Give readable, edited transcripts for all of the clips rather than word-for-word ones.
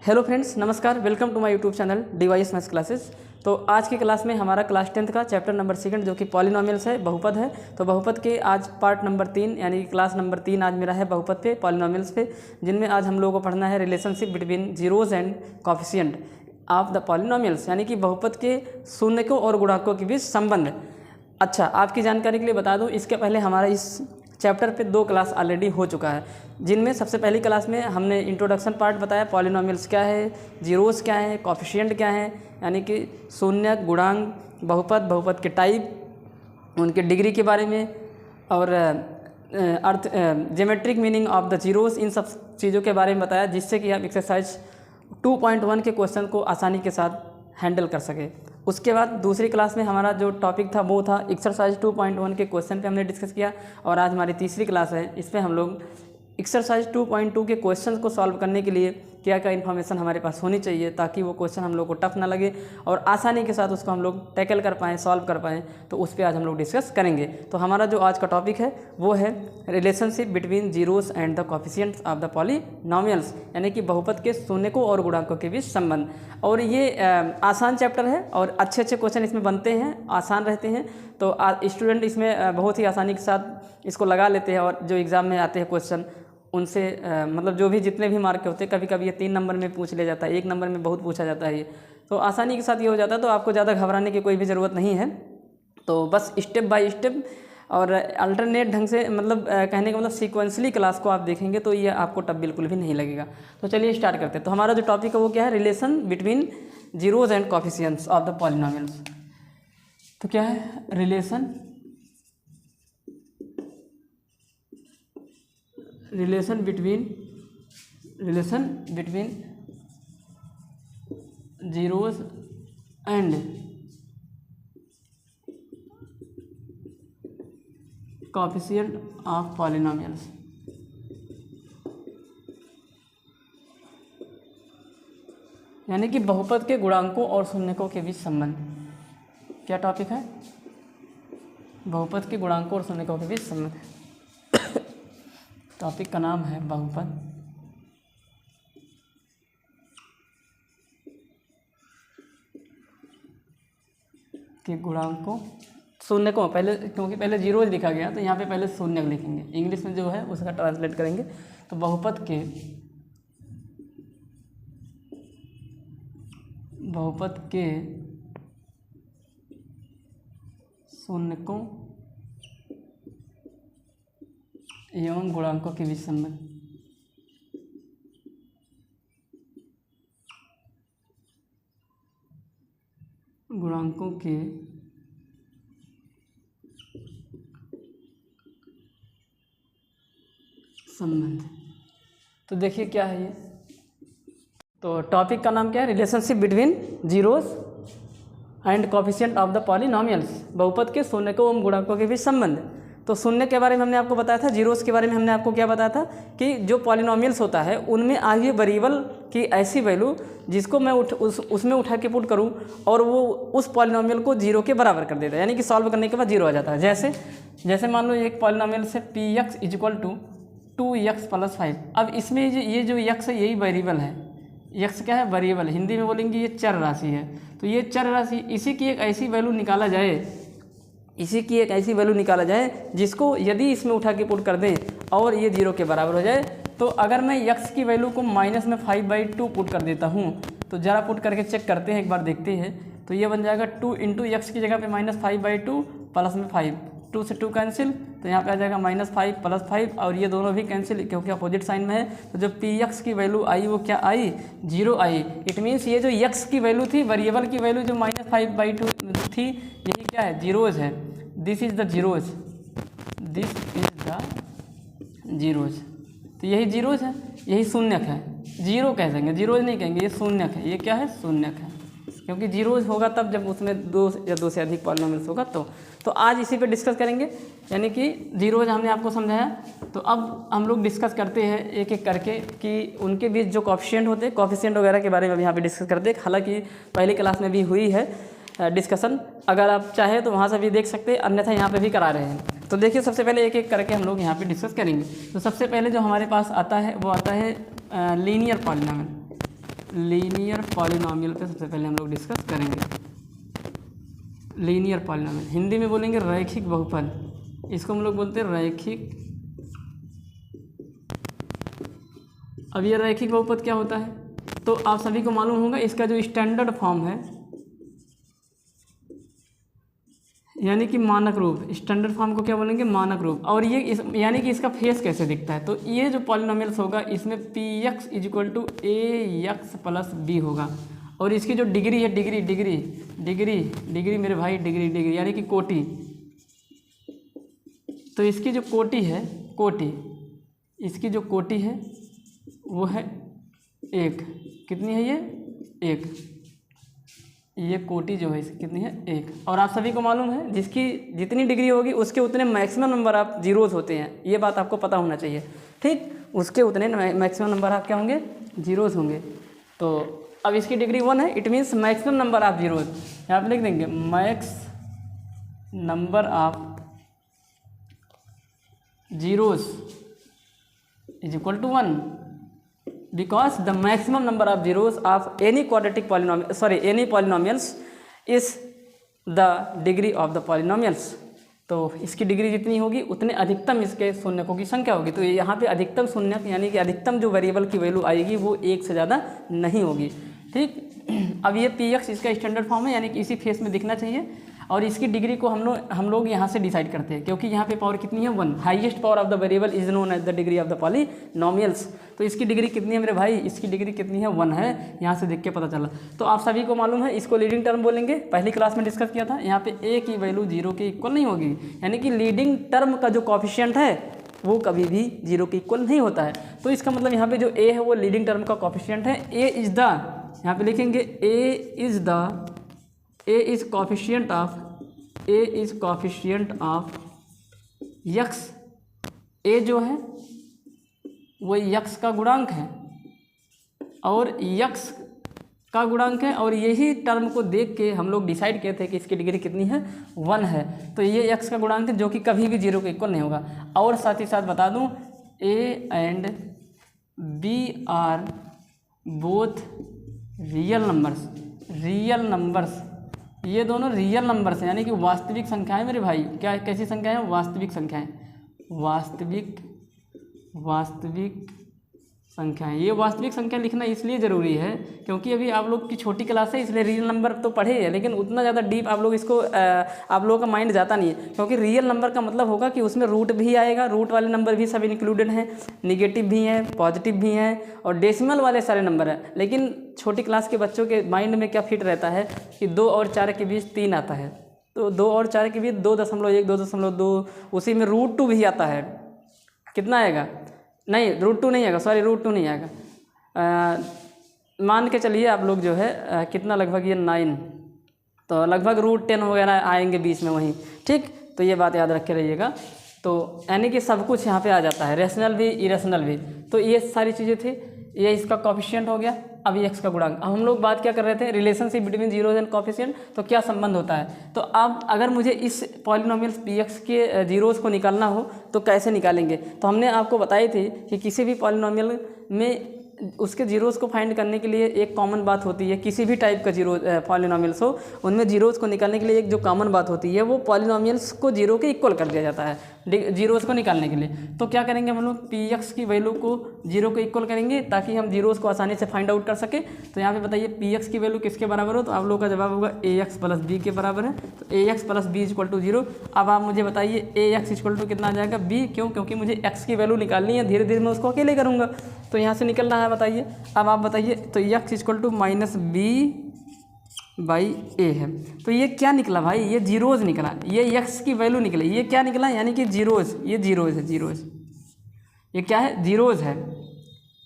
Hello friends, नमस्कार। Welcome to my YouTube channel DYS maths classes. तो आज की क्लास में हमारा क्लास 10th का चैप्टर नंबर 2 जो कि पॉलिनोमियल्स है, बहुपद है। तो बहुपद के आज पार्ट नंबर 3 यानी क्लास नंबर 3 आज मेरा है बहुपद पे, पॉलिनोमियल्स पे, जिनमें आज हम लोगों को पढ़ना है relationship between zeros and coefficient of the polynomials, यानी कि बहुपद के शून्यकों और गुणांकों के बीच संबंध। अच्छा, आपकी जानकारी के लिए बता दूं, इसके पहले हमारा इस चैप्टर पे 2 क्लास ऑलरेडी हो चुका है, जिनमें सबसे पहली क्लास में हमने इंट्रोडक्शन पार्ट बताया, पॉलिनोमियल्स क्या है, जीरोज़ क्या है, कोफिशिएंट क्या है, यानी कि शून्य, गुणांक, बहुपद, बहुपद के टाइप, उनके डिग्री के बारे में, और अर्थ geometric meaning of the zeros, इन सब चीज़ों के बारे में बताया, जिससे कि आप एक्सरसाइज 2.1 के क्वेश्चन को आसानी के साथ हैंडल कर सके। उसके बाद दूसरी क्लास में हमारा जो टॉपिक था वो था एक्सरसाइज 2.1 के क्वेश्चन पे हमने डिस्कस किया, और आज हमारी तीसरी क्लास है, इसमें हम लोग एक्सरसाइज 2.2 के क्वेश्चन को सॉल्व करने के लिए क्या क्या इन्फॉर्मेशन हमारे पास होनी चाहिए ताकि वो क्वेश्चन हम लोग को टफ ना लगे और आसानी के साथ उसको हम लोग टैकल कर पाएँ, सॉल्व कर पाएँ। तो उस पर आज हम लोग डिस्कस करेंगे। तो हमारा जो आज का टॉपिक है वो है relationship between zeros and the coefficients of the polynomials, यानी कि बहुपद के शून्यकों और गुणांकों के बीच संबंध। और ये आसान चैप्टर है और अच्छे अच्छे क्वेश्चन इसमें बनते हैं, आसान रहते हैं, तो स्टूडेंट इसमें बहुत ही आसानी के साथ इसको लगा लेते हैं। और जो एग्ज़ाम में आते हैं क्वेश्चन उनसे मतलब जो भी जितने भी मार्क के होते हैं, कभी कभी ये 3 नंबर में पूछ लिया जाता है, 1 नंबर में बहुत पूछा जाता है, ये तो आसानी के साथ ये हो जाता है। तो आपको ज़्यादा घबराने की कोई भी ज़रूरत नहीं है। तो बस स्टेप बाय स्टेप और अल्टरनेट ढंग से, मतलब कहने का मतलब सीक्वेंसली क्लास को आप देखेंगे तो ये आपको टफ बिल्कुल भी नहीं लगेगा। तो चलिए स्टार्ट करते हैं। तो हमारा जो टॉपिक है वो क्या है, relation between zeros and coefficients of the polynomials. तो क्या है, relation between zeros and coefficient of polynomials. यानी कि बहुपद के गुणांकों और शून्यकों के बीच संबंध। क्या टॉपिक है, बहुपद के गुणांकों और शून्यकों के बीच संबंध। टॉपिक का नाम है बहुपद के गुणांकों शून्यकों। पहले क्योंकि पहले जीरोज लिखा गया तो यहाँ पे पहले शून्य लिखेंगे, इंग्लिश में जो है उसका ट्रांसलेट करेंगे। तो बहुपद के शून्यकों एवं गुणांकों के बीच संबंध। गुणांकों के संबंध। तो देखिए क्या है ये, तो टॉपिक का नाम क्या है, relationship between zeros and coefficient of the polynomials, बहुपद के शून्यकों एवं गुणांकों के बीच संबंध। तो शून्य के बारे में हमने आपको बताया था, जीरोज़ के बारे में हमने आपको क्या बताया था कि जो पॉलिनोमियल्स होता है उनमें आगे वेरिएबल की ऐसी वैल्यू जिसको मैं उसमें उठा के पुट करूं और वो उस पॉलिनोमियल को जीरो के बराबर कर देता है, यानी कि सॉल्व करने के बाद जीरो आ जाता है। जैसे मान लो एक पॉलिनोमियल से px = 2x + 5। अब इसमें ये जो x है यही वेरिएबल है। x क्या है, वेरिएबल, हिंदी में बोलेंगे ये चर राशि है। तो ये चर राशि, इसी की एक ऐसी वैल्यू निकाला जाए जिसको यदि इसमें उठा के पुट कर दें और ये जीरो के बराबर हो जाए। तो अगर मैं x की वैल्यू को माइनस में 5/2 पुट कर देता हूँ, तो ज़रा पुट करके चेक करते हैं, एक बार देखते हैं। तो ये बन जाएगा 2 × x की जगह पे -5/2 प्लस में 5, 2 से 2 कैंसिल, तो यहाँ पे आ जाएगा -5 + 5, और ये दोनों भी कैंसिल क्योंकि अपोजिट साइन में है। तो जो px की वैल्यू आई वो क्या आई, 0 आई। इट मीन्स ये जो x की वैल्यू थी, वेरिएबल की वैल्यू जो -5/2 थी, यही क्या है, जीरोज़ है। दिस इज़ द जीरोज़, तो यही जीरोज़ है, यही शून्यक है। जीरो कह देंगे, जीरोज़ नहीं कहेंगे, ये शून्यक है। ये क्या है, शून्यक है, क्योंकि जीरोज़ होगा तब जब उसमें 2 या 2 से अधिक पॉलिनोमियल्स होगा। तो आज इसी पे डिस्कस करेंगे, यानी कि जीरोज़ हमने आपको समझाया। तो अब हम लोग डिस्कस करते हैं एक एक करके कि उनके बीच जो कोफिशिएंट होते हैं, कोफिशिएंट वगैरह के बारे में भी यहाँ पे डिस्कस करते हैं। हालांकि पहली क्लास में भी हुई है डिस्कशन, अगर आप चाहें तो वहाँ से भी देख सकते हैं, अन्यथा यहाँ पे भी करा रहे हैं। तो देखिए सबसे पहले एक एक करके हम लोग यहाँ पे डिस्कस करेंगे। तो सबसे पहले जो हमारे पास आता है वो आता है लीनियर पॉलिनोमियल। लीनियर पॉलिनोमियल पे सबसे पहले हम लोग डिस्कस करेंगे। लीनियर पॉलिनोमियल हिंदी में बोलेंगे रैखिक बहुपद, इसको हम लोग बोलते हैं रैखिक। अब ये रैखिक बहुपद क्या होता है, तो आप सभी को मालूम होगा इसका जो स्टैंडर्ड फॉर्म है यानी कि मानक रूप, स्टैंडर्ड फॉर्म को क्या बोलेंगे, मानक रूप। और ये यानी कि इसका फेस कैसे दिखता है, तो ये जो पॉलिनोमियल्स होगा इसमें px = ax + b होगा। और इसकी जो डिग्री है, डिग्री मेरे भाई, डिग्री यानी कि कोटि, तो इसकी जो कोटि है, इसकी जो कोटि है वो है 1। कितनी है ये, 1। ये कोटि जो है इसकी कितनी है, 1। और आप सभी को मालूम है जिसकी जितनी डिग्री होगी उसके उतने मैक्सिमम नंबर आप जीरोज होते हैं, ये बात आपको पता होना चाहिए, ठीक। उसके उतने मैक्सिमम नंबर आप क्या होंगे, जीरोज होंगे। तो अब इसकी डिग्री 1 है, it means maximum number of zeros, यहाँ पे लिख देंगे max number of zeros = 1 because the maximum number of zeros of any quadratic polynomial any polynomials is the degree of the polynomials। तो इसकी डिग्री जितनी होगी उतने अधिकतम इसके शून्यकों की संख्या होगी। तो यहाँ पे अधिकतम शून्य यानी कि अधिकतम जो वेरिएबल की वैल्यू आएगी वो 1 से ज़्यादा नहीं होगी, ठीक। अब ये px इसका स्टैंडर्ड फॉर्म है यानी कि इसी फेस में दिखना चाहिए। और इसकी डिग्री को हम लोग यहाँ से डिसाइड करते हैं, क्योंकि यहाँ पे पावर कितनी है, 1। Highest power of the variable is known as the degree of the polynomials. तो इसकी डिग्री कितनी है मेरे भाई, इसकी डिग्री कितनी है, 1 है, यहाँ से देख के पता चला। तो आप सभी को मालूम है इसको लीडिंग टर्म बोलेंगे, पहली क्लास में डिस्कस किया था। यहाँ पे ए की वैल्यू 0 के इक्वल नहीं होगी, यानी कि लीडिंग टर्म का जो कॉफिशिएंट है वो कभी भी 0 के इक्वल नहीं होता है। तो इसका मतलब यहाँ पे जो ए है वो लीडिंग टर्म का कॉफिशिएंट है। ए इज द, यहाँ पे लिखेंगे ए इज कॉफिशिएंट ऑफ यक्स। ए जो है वो यक्स का गुणांक है और यक्स का गुणांक है, और यही टर्म को देख के हम लोग डिसाइड किए थे कि इसकी डिग्री कितनी है, 1 है। तो ये यक्स का गुणांक है जो कि कभी भी 0 के इक्वल नहीं होगा। और साथ ही साथ बता दूं A and B are both real numbers, ये दोनों रियल नंबर्स हैं यानी कि वास्तविक संख्याएं मेरे भाई। क्या कैसी संख्याएं हैं, वास्तविक संख्याएं, वास्तविक संख्याएं। ये वास्तविक संख्या लिखना इसलिए ज़रूरी है क्योंकि अभी आप लोग की छोटी क्लास है, इसलिए रियल नंबर तो पढ़े हैं, लेकिन उतना ज़्यादा डीप आप लोग इसको आप लोगों का माइंड जाता नहीं है। क्योंकि रियल नंबर का मतलब होगा कि उसमें रूट भी आएगा, रूट वाले नंबर भी सब इंक्लूडेड हैं, निगेटिव भी हैं, पॉजिटिव भी हैं और डेसिमल वाले सारे नंबर हैं। लेकिन छोटी क्लास के बच्चों के माइंड में क्या फिट रहता है कि 2 और 4 के बीच 3 आता है, तो 2 और 4 के बीच 2.1, 2.2, उसी में √2 भी आता है। कितना आएगा, नहीं √2 नहीं आएगा, √2 नहीं आएगा। मान के चलिए आप लोग जो है कितना, लगभग ये 9, तो लगभग √10 वगैरह आएंगे बीच में वहीं, ठीक। तो ये बात याद रख के रहिएगा। तो यानी कि सब कुछ यहाँ पे आ जाता है, रेशनल भी इरेशनल भी। तो ये सारी चीज़ें थी, ये इसका कॉफिशिएंट हो गया। अब एक्स का गुणांक, अब हम लोग बात क्या कर रहे थे, relationship between zeros and coefficient. तो क्या संबंध होता है, तो अब अगर मुझे इस पॉलिनोमियल्स px के जीरोज को निकालना हो तो कैसे निकालेंगे। तो हमने आपको बताई थी कि किसी भी पॉलिनोमियल में उसके जीरोज़ को फाइंड करने के लिए एक कॉमन बात होती है। किसी भी टाइप का जीरो पॉलिनोमियल्स हो उनमें जीरोज़ को निकालने के लिए एक जो कॉमन बात होती है वो पॉलिनोमियल्स को 0 के इक्वल कर दिया जाता है जीरोज़ को निकालने के लिए। तो क्या करेंगे हम लोग, px की वैल्यू को 0 के इक्वल करेंगे ताकि हम जीरोज़ को आसानी से फाइंड आउट कर सके। तो यहाँ पे बताइए px की वैल्यू किसके बराबर हो, तो आप लोगों का जवाब होगा ax + b के बराबर है। तो ax + b = 0। अब आप मुझे बताइए ax = कितना आ जाएगा, b। क्यों, क्योंकि मुझे x की वैल्यू निकालनी है, धीरे धीरे मैं उसको अकेले करूँगा। तो यहाँ से निकल रहा है, बताइए। अब आप बताइए, तो x = -b/a है। तो ये क्या निकला भाई, ये जीरोज़ निकला, ये x की वैल्यू निकली, ये क्या निकला, यानी कि जीरोज़, ये जीरोज़ है, जीरोज़, ये क्या है, जीरोज़ है।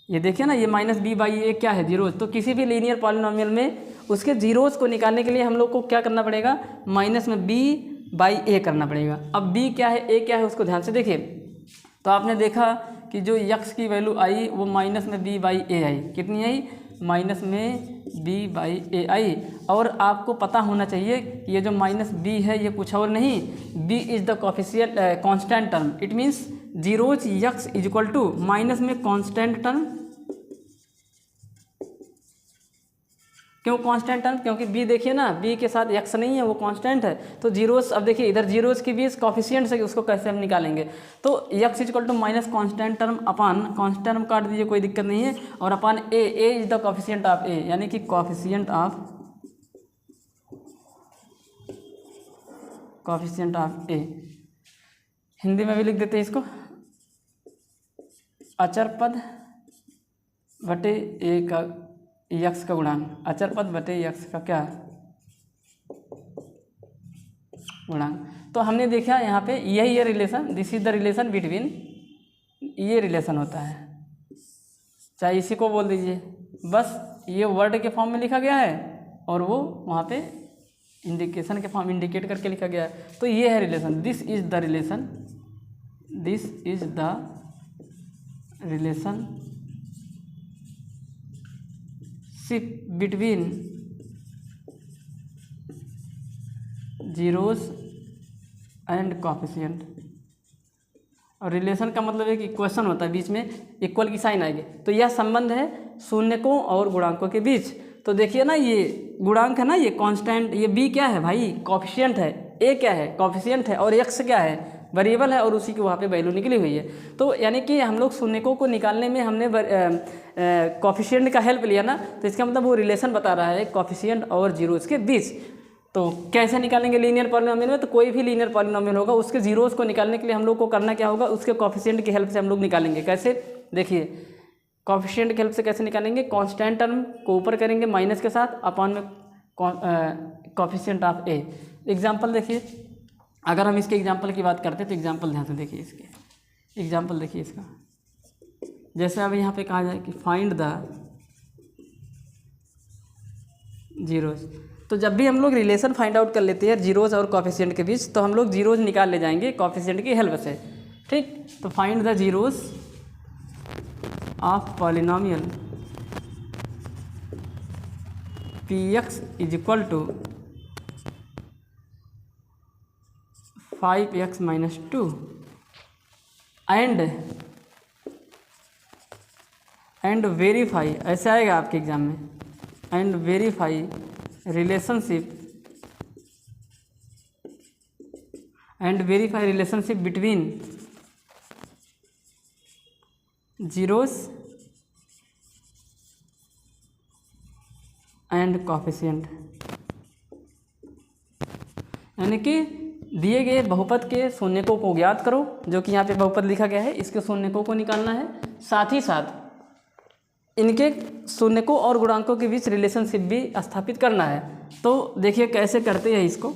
ये देखिए ना, ये -b/a क्या है, जीरोज़। तो किसी भी लीनियर पॉलिनोमियल में उसके जीरोज़ को निकालने के लिए हम लोग को क्या करना पड़ेगा, -b/a करना पड़ेगा। अब b क्या है, a क्या है, उसको ध्यान से देखिए। तो आपने देखा कि जो x की वैल्यू आई वो -b/a आई, कितनी आई, -b/a आई। और आपको पता होना चाहिए कि ये जो -b है ये कुछ और नहीं, b is the coefficient constant term. It means zeros x = minus में कांस्टेंट टर्म क्यों कांस्टेंट टर्म? क्योंकि b देखिए ना, b के साथ x नहीं है, वो कांस्टेंट है। तो जीरोस, अब देखिए इधर जीरोस के बीच कॉफिशिएंट है, उसको कैसे हम निकालेंगे? तो x equal to minus constant term upon constant term काट दीजिए, कोई दिक्कत नहीं है, और upon a is the coefficient of a, यानी कि कॉफिशिएंट ऑफ a। हिंदी में भी लिख देते हैं इसको, अचर पद बटे a का यक्स का गुणांक, अचर पद बटे यक्स का क्या गुणांक। तो हमने देखा यहाँ पे यही है relation, this is the relation between, ये रिलेशन होता है, चाहे इसी को बोल दीजिए, बस ये वर्ड के फॉर्म में लिखा गया है और वो वहाँ पे इंडिकेशन के फॉर्म इंडिकेट करके लिखा गया है। तो ये है relation, this is the relation, this is the relation between zeros and coefficient. और रिलेशन का मतलब है कि इक्वेशन होता है, बीच में इक्वल की साइन आएगी। तो यह संबंध है शून्यकों और गुणांकों के बीच। तो देखिए ना, ये गुणांक है ना, ये कांस्टेंट, ये b क्या है भाई? कॉफिशिएंट है। a क्या है? कॉफिशिएंट है। और x क्या है? वेरिएबल है, और उसी की वहाँ पे वैल्यू निकली हुई है। तो यानी कि हम लोग शून्यकों को निकालने में हमने कॉफिशिएंट का हेल्प लिया ना, तो इसका मतलब वो रिलेशन बता रहा है कॉफिशिएंट और जीरोस के बीच। तो कैसे निकालेंगे लीनियर पॉलिनोमियल में? तो कोई भी लीनियर पॉलिनोमियल होगा, उसके जीरोस को निकालने के लिए हम लोग को करना क्या होगा? उसके कॉफिशिएंट की हेल्प से हम लोग निकालेंगे। कैसे? देखिए, कॉफिशिएंट की हेल्प से कैसे निकालेंगे? कांस्टेंट टर्म को ऊपर करेंगे माइनस के साथ, अपान में कॉफिशिएंट ऑफ a। एग्जाम्पल देखिए, अगर हम इसके एग्जाम्पल की बात करते हैं तो एग्जाम्पल ध्यान से देखिए, इसके एग्जाम्पल देखिए इसका। जैसे अब यहाँ पे कहा जाए कि फाइंड द जीरोस, तो जब भी हम लोग रिलेशन फाइंड आउट कर लेते हैं जीरोस और कॉफिशिएंट के बीच, तो हम लोग जीरोस निकाल ले जाएंगे कॉफिशिएंट की हेल्प से, ठीक। तो find the zeros of polynomial px is equal to 5x minus 2 and verify, ऐसे आएगा आपके एग्जाम में, and verify relationship between zeros and coefficient. यानी कि दिए गए बहुपद के शून्यकों को ज्ञात करो, जो कि यहाँ पे बहुपद लिखा गया है, इसके शून्यकों को निकालना है, साथ ही साथ इनके शून्यकों और गुणांकों के बीच रिलेशनशिप भी स्थापित करना है। तो देखिए कैसे करते हैं इसको।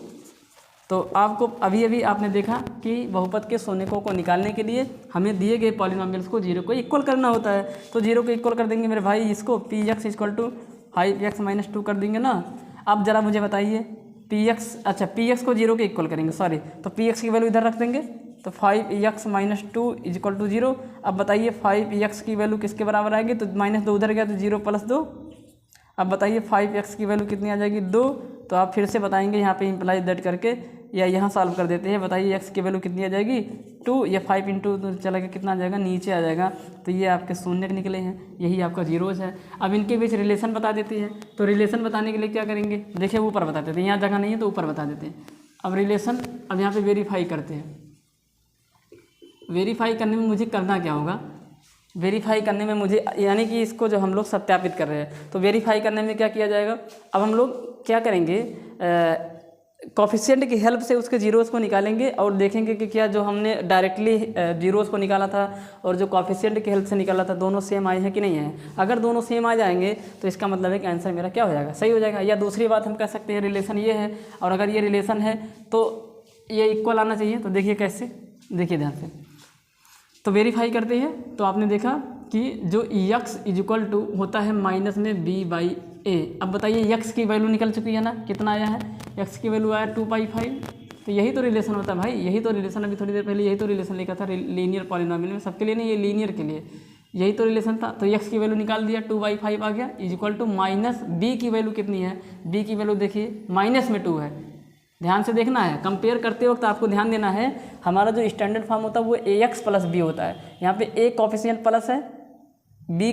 तो आपको अभी अभी आपने देखा कि बहुपद के शून्यकों को निकालने के लिए हमें दिए गए पॉलिनोमियल्स को जीरो को इक्वल करना होता है। तो जीरो को इक्वल कर देंगे मेरे भाई, इसको px equal to 5x minus 2 कर देंगे ना। अब ज़रा मुझे बताइए px, अच्छा px को जीरो के इक्वल करेंगे, सॉरी, तो px की वैल्यू इधर रख देंगे, तो 5x minus 2 is equal to 0। अब बताइए 5x की वैल्यू किसके बराबर आएगी? तो माइनस 2 उधर गया तो 0 प्लस 2। अब बताइए 5x की वैल्यू कितनी आ जाएगी? 2। तो आप फिर से बताएंगे यहाँ पे इम्प्लाई दैट करके, या यहाँ सॉल्व कर देते हैं। बताइए x की वैल्यू कितनी आ जाएगी? 2, या 5 इंटू तो चला गया, कितना आ जाएगा? नीचे आ जाएगा। तो ये आपके शून्य निकले हैं, यही आपका जीरोस है। अब इनके बीच रिलेशन बता देती है। तो रिलेशन बताने के लिए क्या करेंगे? देखिए ऊपर बता देते हैं, यहाँ जगह नहीं है तो ऊपर बता देते हैं। अब रिलेशन, अब यहाँ पे वेरीफाई करते हैं। वेरीफाई करने में मुझे करना क्या होगा? वेरीफाई करने में मुझे, यानी कि इसको जो हम लोग सत्यापित कर रहे हैं, तो वेरीफाई करने में क्या किया जाएगा? अब हम लोग क्या करेंगे? कॉफिशिएंट की हेल्प से उसके जीरोस को निकालेंगे और देखेंगे कि क्या जो हमने डायरेक्टली जीरोस को निकाला था और जो कॉफिशिएंट की हेल्प से निकाला था, दोनों सेम आए हैं कि नहीं है। अगर दोनों सेम आ जाएंगे तो इसका मतलब है कि आंसर मेरा क्या हो जाएगा? सही हो जाएगा। या दूसरी बात हम कह सकते हैं रिलेशन ये है, और अगर ये रिलेशन है तो ये इक्वल आना चाहिए। तो देखिए कैसे, देखिए ध्यान से। तो वेरीफाई करते हैं। तो आपने देखा कि जो x इज इक्वल टू होता है माइनस में b/a। अब बताइए x की वैल्यू निकल चुकी है ना, कितना आया है? x की वैल्यू आया 2/5। तो यही तो रिलेशन होता है भाई, यही तो रिलेशन, अभी थोड़ी देर पहले यही तो रिलेशन लिखा था लीनियर पॉलिनोमियल में, सबके लिए नहीं, ये लीनियर के लिए यही तो रिलेशन था। तो x की वैल्यू निकाल दिया, 2/5 आ गया, is equal to minus b की वैल्यू कितनी है? b की वैल्यू देखिए माइनस में 2 है। ध्यान से देखना है, कंपेयर करते वक्त आपको ध्यान देना है, हमारा जो स्टैंडर्ड फॉर्म होता है वो ax प्लस b होता है। यहाँ पे a कॉफिशिएंट प्लस है, बी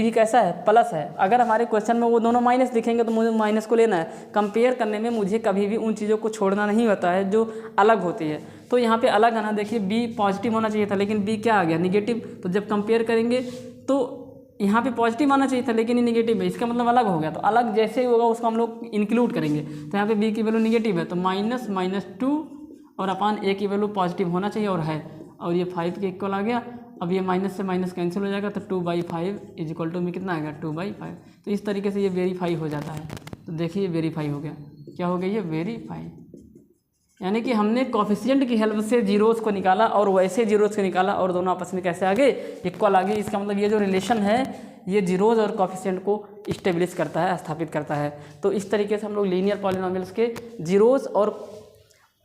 भी कैसा है, प्लस है। अगर हमारे क्वेश्चन में वो दोनों माइनस दिखेंगे तो मुझे माइनस को लेना है। कंपेयर करने में मुझे कभी भी उन चीज़ों को छोड़ना नहीं होता है जो अलग होती है। तो यहाँ पे अलग आना, देखिए बी पॉजिटिव होना चाहिए था लेकिन बी क्या आ गया, निगेटिव। तो जब कंपेयर करेंगे तो यहाँ पे पॉजिटिव आना चाहिए था लेकिन ये निगेटिव है, इसका मतलब अलग हो गया। तो अलग जैसे ही होगा उसको हम लोग इंक्लूड करेंगे। तो यहाँ पे बी की वैल्यू निगेटिव है तो -(-2) और अपान ए की वैल्यू पॉजिटिव होना चाहिए और है, और ये 5 के इक्वल आ गया। अब ये माइनस से माइनस कैंसिल हो जाएगा तो 2/5 = में कितना आएगा, 2/5। तो इस तरीके से ये वेरीफाई हो जाता है। तो देखिए वेरीफाई हो गया। क्या हो गया ये, वेरीफाई। यानी कि हमने कोफिशिएंट की हेल्प से जीरोज़ को निकाला और वैसे जीरोज़ को निकाला और दोनों आपस में कैसे आगे, इक्वल आगे। इसका मतलब ये जो रिलेशन है ये जीरोज़ और कोफिशिएंट को इस्टेब्लिश करता है, स्थापित करता है। तो इस तरीके से हम लोग लीनियर पॉलिनोमियल्स के जीरोज़ और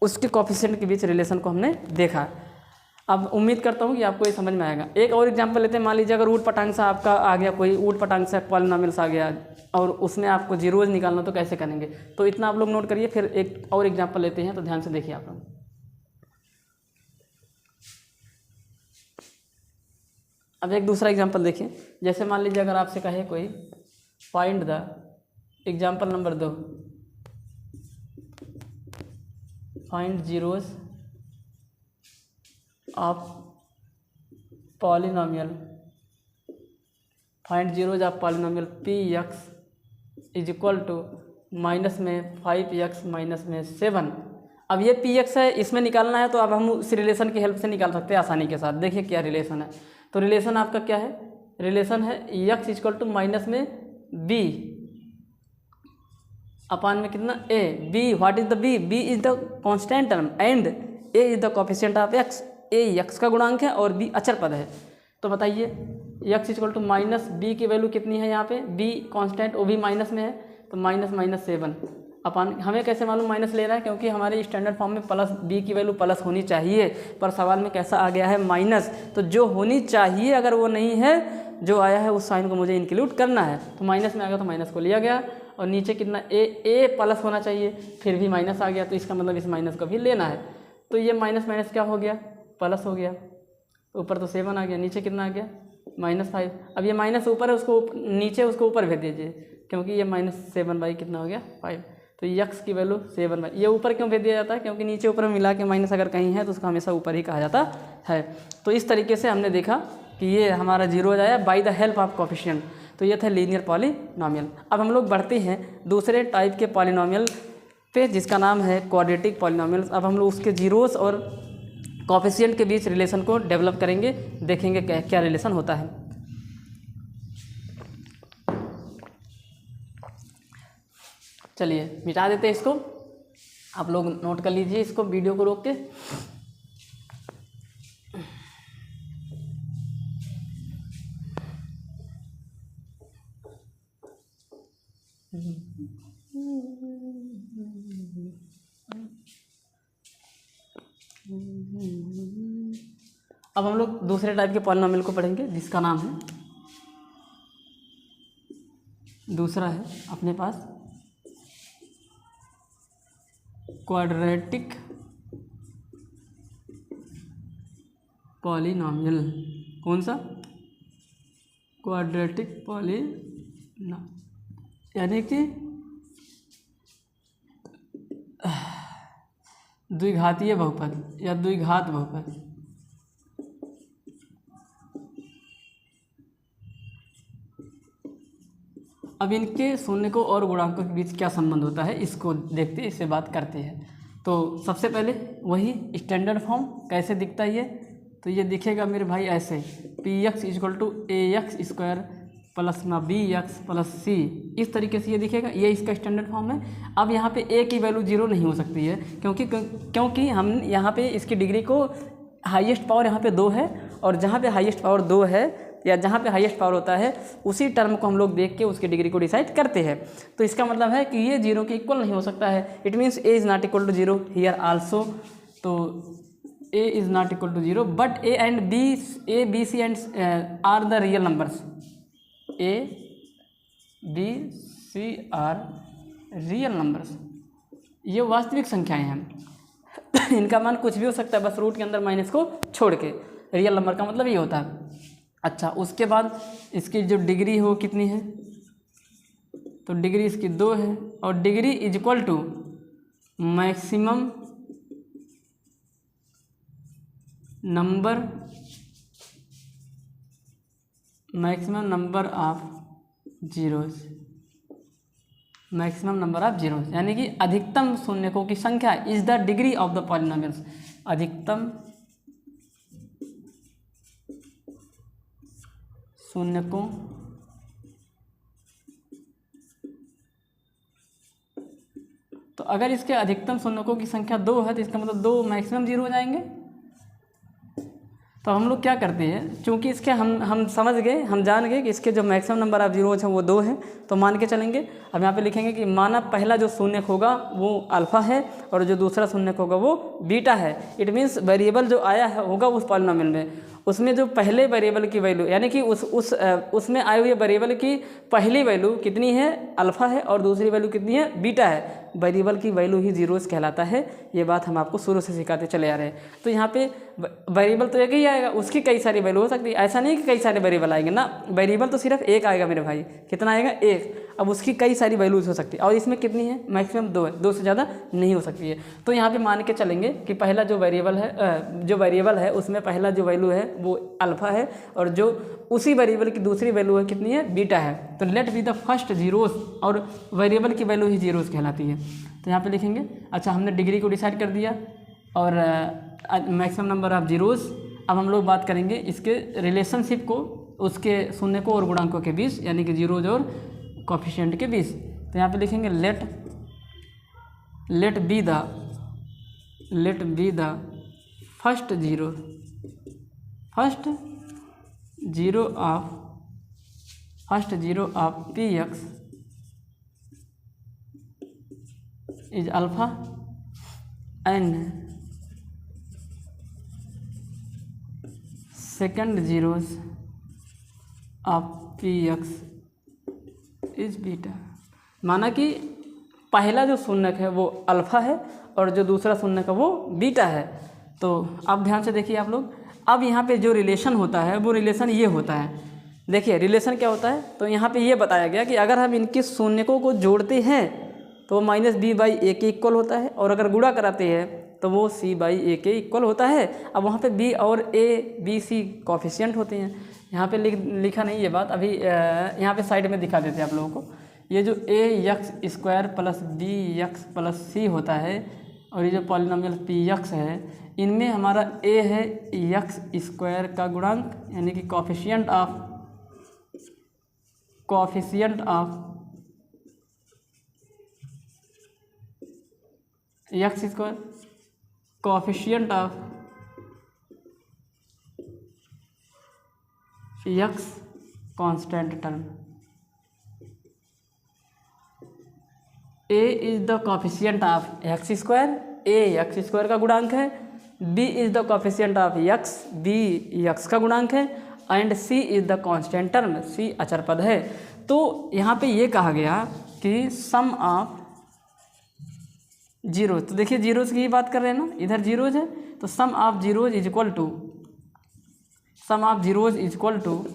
उसके कोफिशिएंट के बीच रिलेशन को हमने देखा। अब उम्मीद करता हूँ कि आपको ये समझ में आएगा। एक और एग्जांपल लेते हैं। मान लीजिए अगर ऊट पटांग सा आपका आ गया, कोई ऊट पटांग सा पॉलिनोमियल्स आ गया और उसमें आपको जीरोज़ निकालना, तो कैसे करेंगे। तो इतना आप लोग नोट करिए। फिर एक और एग्जांपल लेते हैं, तो ध्यान से देखिए आप लोग। अब एक दूसरा एग्जांपल देखिए। जैसे मान लीजिए अगर आपसे कहे कोई find the example number 2, find zeros of polynomial, find zeros of polynomial px = minus में 5x माइनस में 7। अब ये px है, इसमें निकालना है तो अब हम उस रिलेशन की हेल्प से निकाल सकते हैं आसानी के साथ। देखिए क्या रिलेशन है। तो रिलेशन आपका क्या है, रिलेशन है x = माइनस में b अपान में कितना a। b what is the b, b is the constant term and a is the coefficient of x। a x का गुणांक है और b अचर पद है। तो बताइए x = माइनस b की वैल्यू कितनी है यहाँ पे, b कांस्टेंट, वो भी माइनस में है तो -(-7) अपान, हमें कैसे मालूम माइनस ले रहा है, क्योंकि हमारे स्टैंडर्ड फॉर्म में प्लस b की वैल्यू प्लस होनी चाहिए, पर सवाल में कैसा आ गया है, माइनस। तो जो होनी चाहिए अगर वो नहीं है, जो आया है उस साइन को मुझे इंक्लूड करना है। तो माइनस में आ गया तो माइनस को लिया गया। और नीचे कितना a प्लस होना चाहिए, फिर भी माइनस आ गया तो इसका मतलब इस माइनस को भी लेना है। तो ये माइनस माइनस क्या हो गया, प्लस हो गया। ऊपर तो 7 आ गया, नीचे कितना आ गया, -5। अब ये माइनस ऊपर है, उसको नीचे उसको ऊपर भेज दीजिए, क्योंकि ये -7 कितना हो गया, 5। तो x की वैल्यू 7, ये ऊपर क्यों भेज दिया जाता है, क्योंकि नीचे ऊपर में मिला के माइनस अगर कहीं है तो उसको हमेशा ऊपर ही कहा जाता है। तो इस तरीके से हमने देखा कि ये हमारा जीरोज आया bye the help of coefficient. तो ये था लीनियर पॉलिनोमियल। अब हम लोग बढ़ते हैं दूसरे टाइप के पॉलिनोमियल पे, जिसका नाम है क्वाड्रेटिक पॉलिनोमियल्स। अब हम लोग उसके जीरोस और कोफिशिएंट के बीच रिलेशन को डेवलप करेंगे, देखेंगे क्या रिलेशन होता है। चलिए मिटा देते हैं इसको, आप लोग नोट कर लीजिए इसको वीडियो को रोक के। अब हम लोग दूसरे टाइप के पॉलिनोमियल को पढ़ेंगे, जिसका नाम है, दूसरा है अपने पास क्वाड्रेटिक पॉलिनोमियल। कौन सा, क्वाड्रेटिक पॉलिनोमियल, यानी कि द्विघातीय बहुपद या द्विघात बहुपद। अब इनके शून्य को और गुणांकों के बीच क्या संबंध होता है, इसको देखते, इससे बात करते हैं। तो सबसे पहले वही स्टैंडर्ड फॉर्म कैसे दिखता है ये, तो ये दिखेगा मेरे भाई ऐसे, px = ax² प्लस ना bx प्लस c, इस तरीके से ये दिखेगा। ये इसका स्टैंडर्ड फॉर्म है। अब यहाँ पे a की वैल्यू 0 नहीं हो सकती है, क्योंकि हम यहाँ पे इसकी डिग्री को हाईएस्ट पावर यहाँ पे 2 है, और जहाँ पे हाईएस्ट पावर 2 है या जहाँ पे हाईएस्ट पावर होता है उसी टर्म को हम लोग देख के उसकी डिग्री को डिसाइड करते हैं। तो इसका मतलब है कि ये 0 के इक्वल नहीं हो सकता है। It means a is not equal to 0 here also. तो a is not equal to 0 but a and b c and are the real numbers. a b c are real numbers, ये वास्तविक संख्याएं हैं। इनका मान कुछ भी हो सकता है, बस रूट के अंदर माइनस को छोड़ के। रियल नंबर का मतलब ये होता है। अच्छा, उसके बाद इसकी जो डिग्री हो कितनी है, तो डिग्री इसकी 2 है, और degree is equal to maximum number of zeros, maximum number of zeros, यानी कि अधिकतम शून्यकों की संख्या is the degree of the polynomials, अधिकतम शून्यकों तो अगर इसके अधिकतम शून्यकों की संख्या 2 है तो इसका मतलब 2 मैक्सिमम जीरो हो जाएंगे। तो हम लोग क्या करते हैं, चूँकि इसके हम समझ गए, हम जान गए कि इसके जो मैक्सिमम नंबर ऑफ जीरोज हैं वो 2 हैं, तो मान के चलेंगे। अब यहाँ पे लिखेंगे कि माना पहला जो शून्यक होगा वो अल्फ़ा है और जो दूसरा शून्यक होगा वो बीटा है। इट मीन्स वेरिएबल जो आया है होगा उस पॉलिनोमियल में, उसमें जो पहले वेरिएबल की वैल्यू, यानी कि उसमें आए हुए वेरिएबल की पहली वैल्यू कितनी है, अल्फ़ा है, और दूसरी वैल्यू कितनी है, बीटा है। वेरिएबल की वैल्यू ही जीरोस कहलाता है। ये बात हम आपको शुरू से सिखाते चले आ रहे हैं। तो यहाँ पे वेरिएबल तो एक ही आएगा, उसकी कई सारी वैल्यू हो सकती है, ऐसा नहीं कि कई सारे वेरिएबल आएंगे ना, वेरिएबल तो सिर्फ एक आएगा मेरे भाई। कितना आएगा, एक। अब उसकी कई सारी वैल्यूज हो सकती है, और इसमें कितनी है, मैक्सिमम 2 है, 2 से ज़्यादा नहीं हो सकती है। तो यहाँ पे मान के चलेंगे कि पहला जो वेरिएबल है उसमें पहला जो वैल्यू है वो अल्फ़ा है, और जो उसी वेरिएबल की दूसरी वैल्यू है कितनी है, बीटा है। तो let be the first zeros, और वेरिएबल की वैल्यू ही जीरोस कहलाती है। तो यहाँ पे लिखेंगे, अच्छा हमने डिग्री को डिसाइड कर दिया और मैक्सिमम नंबर ऑफ जीरोस। अब हम लोग बात करेंगे इसके रिलेशनशिप को, उसके शून्यकों और गुणांकों के बीच, यानी कि जीरोज और कोफिशिएंट के बीच। तो यहाँ पे लिखेंगे let be the first zero of P X is alpha and second zeros of P X is beta. माना कि पहला जो शून्यक है वो अल्फ़ा है और जो दूसरा शून्यक है वो बीटा है। तो अब ध्यान से देखिए आप लोग, अब यहाँ पे जो रिलेशन होता है वो रिलेशन ये होता है। देखिए रिलेशन क्या होता है, तो यहाँ पे ये बताया गया कि अगर हम इनके शून्यकों को जोड़ते हैं तो वो -b/a के इक्वल होता है, और अगर गुणा कराते हैं तो वो c/a के इक्वल होता है। अब वहाँ पे b और a, b, c कोफिशिएंट होते हैं। यहाँ पे लिखा नहीं ये बात, अभी यहाँ पे साइड में दिखा देते हैं आप लोगों को। ये जो ax² + bx + c होता है, और ये जो पॉलिनोमियल px है, इनमें हमारा a है x² का गुणांक, यानी कि coefficient of x², coefficient of x constant term. a is the coefficient of x², a x² का गुणांक है, b is the coefficient of x, b x का गुणांक है, and c is the constant term, c अचर पद है। तो यहाँ पे ये कहा गया कि सम ऑफ जीरोज, तो देखिए जीरोज की बात कर रहे हैं ना, इधर जीरोज है, तो sum of zeros is equal to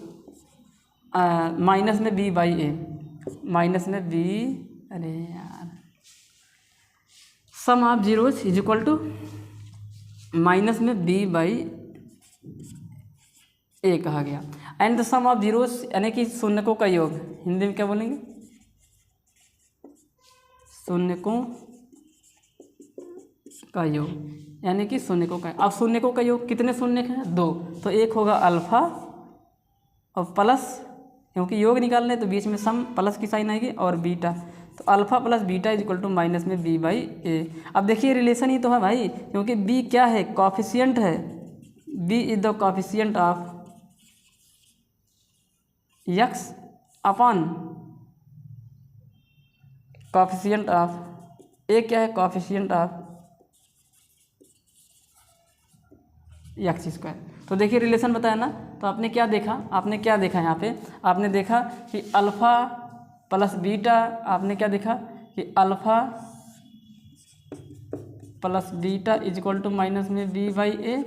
minus में b/a, माइनस में b, अरे यार, sum of zeros is equal to minus में b/a कहा गया। And the sum of zeros, यानी कि शून्यकों का योग, हिंदी में क्या बोलेंगे, शून्यकों का योग, यानी कि शून्यकों का। अब शून्यकों का योग कितने शून्यक हैं, 2, तो एक होगा अल्फ़ा और प्लस, क्योंकि योग निकालने तो बीच में सम प्लस की साइन आएगी, और बीटा, तो alpha + beta is equal to minus में b/a। अब देखिए रिलेशन ही तो है भाई, क्योंकि b क्या है, कोफिशिएंट है, b is the coefficient of x upon coefficient of a, क्या है, कोफिशिएंट ऑफ x²। तो देखिए रिलेशन बताया ना, तो आपने क्या देखा, यहाँ पे आपने देखा कि अल्फ़ा + बीटा, आपने क्या देखा कि alpha + beta is equal to minus में b/a,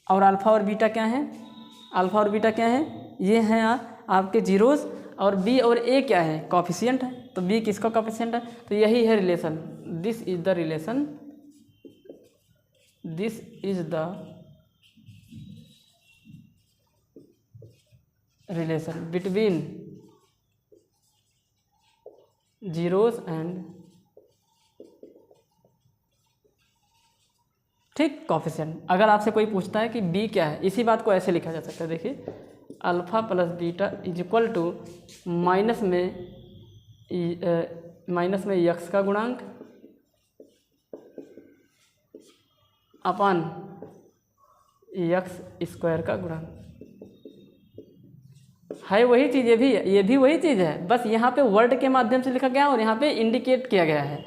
और अल्फ़ा और बीटा क्या है, अल्फ़ा और बीटा क्या है, ये हैं आपके जीरोस, और बी और ए क्या है, कॉफिशिएंट है। तो बी किसका कॉफिशिएंट है, तो यही है relation. This is the relation, this is the relation between zeros and ठीक कॉफिशिएंट। अगर आपसे कोई पूछता है कि बी क्या है, इसी बात को ऐसे लिखा जा सकता है, देखिए alpha plus beta is equal to minus में यक्स का गुणांक अपन यक्स स्क्वायर का गुणांक है। वही चीज़ ये भी वही चीज़ है, बस यहाँ पे वर्ड के माध्यम से लिखा गया और यहाँ पे इंडिकेट किया गया है।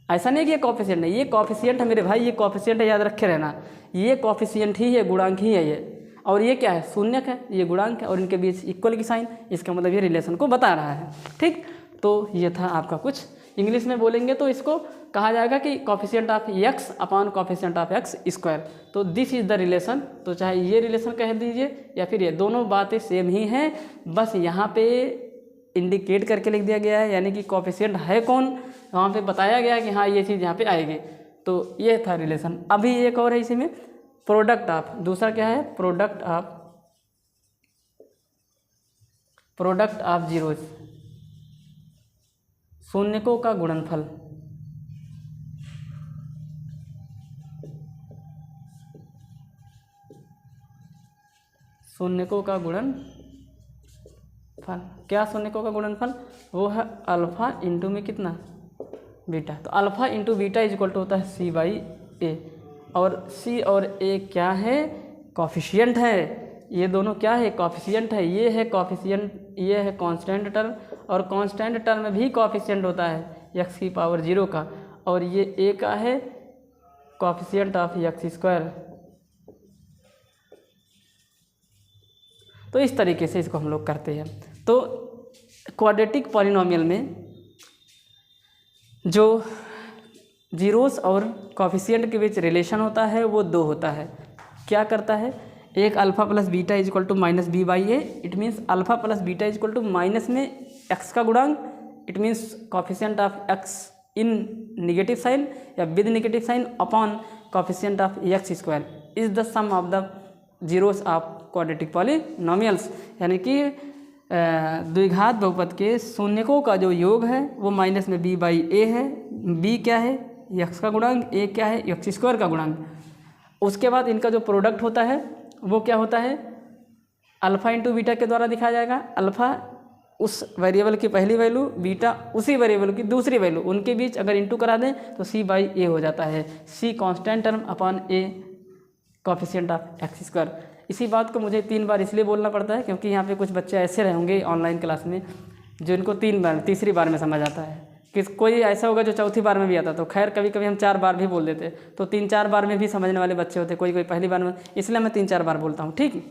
ऐसा नहीं कि ये कॉफिशिएंट है, ये कॉफिशिएंट है मेरे भाई, ये कॉफिशिएंट है, याद रखे रहना, ये कॉफिशिएंट ही है, गुणांक ही है ये। और ये क्या है, शून्यक है, ये गुणांक है, और इनके बीच इक्वल की साइन, इसका मतलब ये रिलेशन को बता रहा है। ठीक, तो ये था आपका कुछ। इंग्लिश में बोलेंगे तो इसको कहा जाएगा कि coefficient of x upon coefficient of X square. तो दिस इज द रिलेशन। तो चाहे ये रिलेशन कह दीजिए या फिर ये, दोनों बातें सेम ही हैं, बस यहाँ पे इंडिकेट करके लिख दिया गया है, यानी कि कॉफिशिएंट है कौन, वहाँ पे बताया गया है कि हाँ ये चीज़ यहाँ पे आएगी। तो ये था रिलेशन। अभी एक और है इसी में, प्रोडक्ट ऑफ, दूसरा क्या है, प्रोडक्ट ऑफ जीरोस, शून्यकों का गुणनफल। शून्यकों का गुणनफल क्या, शून्यकों का गुणनफल वो है अल्फ़ा इंटू में कितना, बीटा। तो alpha into beta is equal to होता है सी बाई ए, और सी और ए क्या है, कॉफिशिएंट है। ये दोनों क्या है, कॉफिशिएंट है। ये है कॉफिशिएंट, ये है कांस्टेंट टर्म, और कांस्टेंट टर्म में भी कॉफिशिएंट होता है एक्स की पावर 0 का, और ये ए का है कॉफिशिएंट ऑफ एक्स स्क्वायर। तो इस तरीके से इसको हम लोग करते हैं। तो क्वाड्रेटिक पॉलिनोमियल में जो जीरोस और कॉफिशिएंट के बीच रिलेशन होता है वो 2 होता है। क्या करता है, एक alpha plus beta is equal to minus B by A, it means alpha plus beta is equal to minus में एक्स का गुणांक, it means coefficient of X in negative sign या with negative sign upon coefficient of X square is the sum of the zeros of quadratic polynomials. यानी कि द्विघात बहुपद के शून्यकों का जो योग है वो माइनस में बी बाई ए है। बी क्या है, एक्स का गुणांक, ए क्या है, एक्स स्क्वायर का गुणांक। उसके बाद इनका जो प्रोडक्ट होता है वो क्या होता है, अल्फ़ा इंटू बीटा के द्वारा दिखाया जाएगा। अल्फ़ा उस वेरिएबल की पहली वैल्यू, बीटा उसी वेरिएबल की दूसरी वैल्यू, उनके बीच अगर इंटू करा दें तो सी बाई ए हो जाता है। C constant term upon A coefficient of X square. इसी बात को मुझे 3 बार इसलिए बोलना पड़ता है क्योंकि यहाँ पे कुछ बच्चे ऐसे रहेंगे ऑनलाइन क्लास में जो इनको 3 बार, तीसरी बार में समझ आता है, कि कोई ऐसा होगा जो चौथी बार में भी आता। तो खैर कभी कभी हम 4 बार भी बोल देते, तो 3-4 बार में भी समझने वाले बच्चे होते, कोई पहली बार में, इसलिए मैं 3-4 बार बोलता हूँ। ठीक,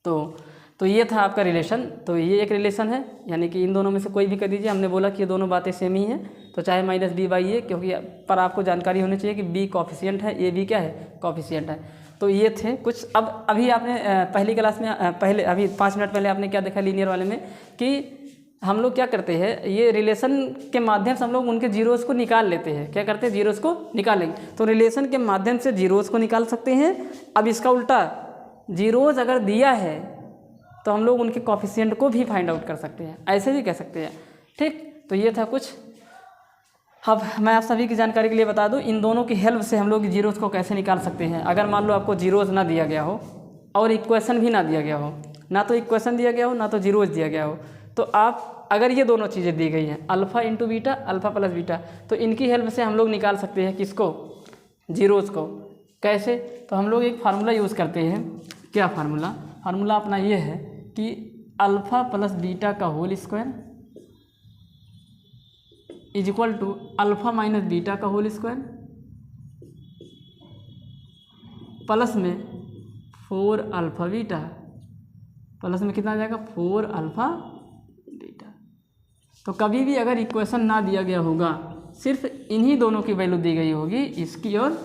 तो ये था आपका रिलेशन। तो ये एक रिलेशन है, यानी कि इन दोनों में से कोई भी कर दीजिए। हमने बोला कि ये दोनों बातें सेम ही हैं, तो चाहे माइनस बी बाई ए, क्योंकि पर आपको जानकारी होनी चाहिए कि बी कॉफिशिएंट है, ए भी क्या है, कॉफिशिएंट है। तो ये थे कुछ। अब अभी आपने पहली क्लास में अभी 5 मिनट पहले आपने क्या देखा लीनियर वाले में, कि हम लोग क्या करते हैं, ये रिलेशन के माध्यम से हम लोग उनके जीरोस को निकाल लेते हैं। क्या करते हैं, जीरोस को निकालेंगे। तो रिलेशन के माध्यम से जीरोस को निकाल सकते हैं। अब इसका उल्टा, जीरोस अगर दिया है तो हम लोग उनके कॉफिशिएंट को भी फाइंड आउट कर सकते हैं, ऐसे भी कह सकते हैं। ठीक, तो ये था कुछ। अब मैं आप सभी की जानकारी के लिए बता दूं, इन दोनों की हेल्प से हम लोग जीरोस को कैसे निकाल सकते हैं। अगर मान लो आपको जीरोस ना दिया गया हो और इक्वेशन भी ना दिया गया हो, ना तो इक्वेशन दिया गया हो ना तो जीरोस दिया गया हो, तो आप अगर ये दोनों चीज़ें दी गई हैं, alpha into beta, alpha plus beta, तो इनकी हेल्प से हम लोग निकाल सकते हैं किसको, जीरोस को। कैसे, तो हम लोग एक फार्मूला यूज़ करते हैं। क्या फार्मूला, फार्मूला अपना ये है कि अल्फ़ा प्लस बीटा का whole square is equal to alpha minus beta का होल स्क्वायर प्लस में 4 अल्फ़ा बीटा, प्लस में कितना आ जाएगा, 4 अल्फ़ा बीटा। तो कभी भी अगर इक्वेशन ना दिया गया होगा, सिर्फ इन्हीं दोनों की वैल्यू दी गई होगी, इसकी और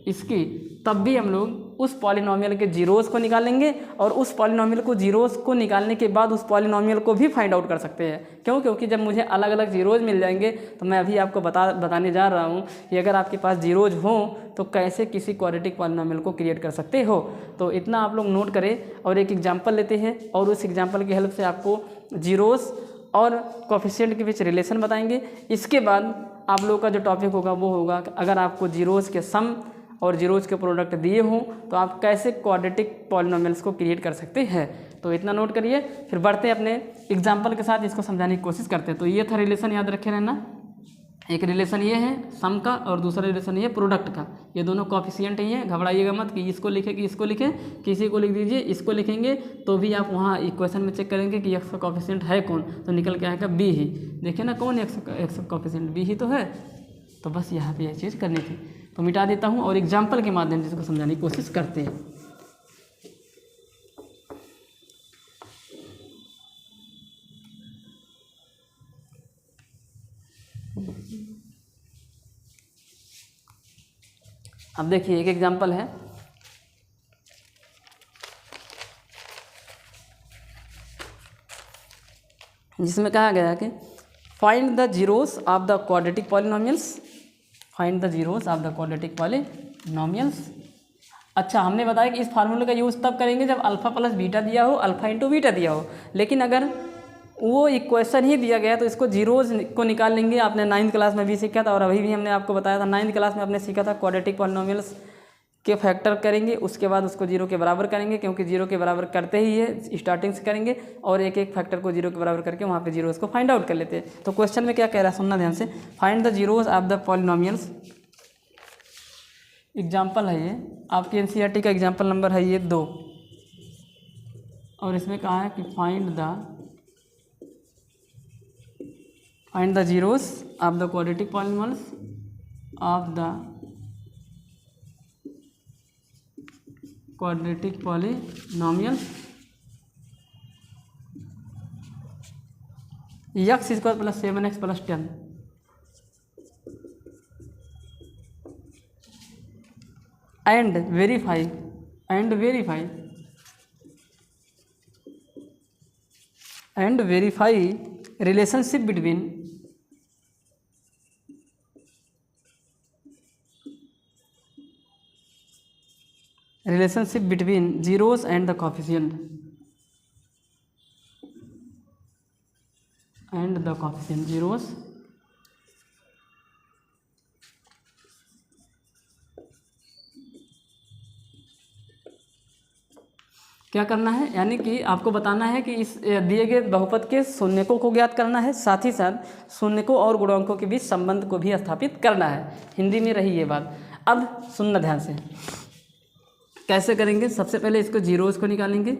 इसकी, तब भी हम लोग उस पॉलिनोमियल के जीरोज़ को निकालेंगे और उस पॉलिनोमियल को जीरोज़ को निकालने के बाद उस पॉलिनोमियल को भी फाइंड आउट कर सकते हैं। क्यों? क्योंकि जब मुझे अलग अलग जीरोज़ मिल जाएंगे तो मैं अभी आपको बताने जा रहा हूँ कि अगर आपके पास जीरोज़ हों तो कैसे किसी क्वाड्रेटिक पॉलिनोमियल को क्रिएट कर सकते हो। तो इतना आप लोग नोट करें और एक एग्जाम्पल लेते हैं और उस एग्जाम्पल की हेल्प से आपको जीरोज़ और कोफिशिएंट के बीच रिलेशन बताएंगे। इसके बाद आप लोगों का जो टॉपिक होगा वो होगा अगर आपको जीरोज़ के सम और जीरोज़ के प्रोडक्ट दिए हों तो आप कैसे क्वाड्रेटिक पॉलिनोमियल्स को क्रिएट कर सकते हैं। तो इतना नोट करिए, फिर बढ़ते हैं अपने एग्जाम्पल के साथ, इसको समझाने की कोशिश करते हैं। तो ये था रिलेशन, याद रखे रहना। एक रिलेशन ये है सम का और दूसरा रिलेशन ये प्रोडक्ट का। ये दोनों कोफिशिएंट ही हैं, घबराइएगा मत कि इसको लिखे कि इसको लिखें, किसी को लिख दीजिए। इसको लिखेंगे तो भी आप वहाँ इक्वेशन में चेक करेंगे कि एक्स का कोफिशिएंट है कौन, तो निकल के आएगा बी ही। देखिए ना कौन एक्स का कोफिशिएंट बी ही तो है। तो बस यहाँ पे यह चीज़ करनी थी, तो मिटा देता हूँ और एग्जाम्पल के माध्यम से इसको समझाने की कोशिश करते हैं। अब देखिए एक एग्जाम्पल है, जिसमें कहा गया है कि find the zeros of the quadratic polynomials. Find the zeros of the quadratic polynomials. अच्छा, हमने बताया कि इस फार्मूले का यूज़ तब करेंगे जब अल्फ़ा प्लस बीटा दिया हो, अल्फ़ा इंटू बीटा दिया हो। लेकिन अगर वो इक्वेशन ही दिया गया तो इसको जीरोज़ को निकाल लेंगे। आपने 9th क्लास में भी सीखा था और अभी भी हमने आपको बताया था। 9th क्लास में आपने सीखा था क्वाड्रेटिक पॉलिनोमियल्स के फैक्टर करेंगे, उसके बाद उसको जीरो के बराबर करेंगे, क्योंकि जीरो के बराबर करते ही है स्टार्टिंग से करेंगे, और एक एक फैक्टर को जीरो के बराबर करके वहाँ पे जीरोज़ को फाइंड आउट कर लेते हैं। तो क्वेश्चन में क्या कह रहा है सुनना ध्यान से। Find the zeros of the polynomials. Example है ये, आपकी एनसीईआरटी का एग्जाम्पल नंबर है ये 2, और इसमें कहा है कि find the zeros of the quadratic polynomials of the quadratic polynomial x square plus 7x plus 10 and verify relationship between zeros and the coefficient zeros क्या करना है, यानी कि आपको बताना है कि इस दिए गए बहुपद के शून्यकों को ज्ञात करना है, साथ ही साथ शून्यकों और गुणांकों के बीच संबंध को भी स्थापित करना है। हिंदी में रही ये बात। अब सुनना ध्यान से, कैसे करेंगे। सबसे पहले इसको जीरोज़ को निकालेंगे,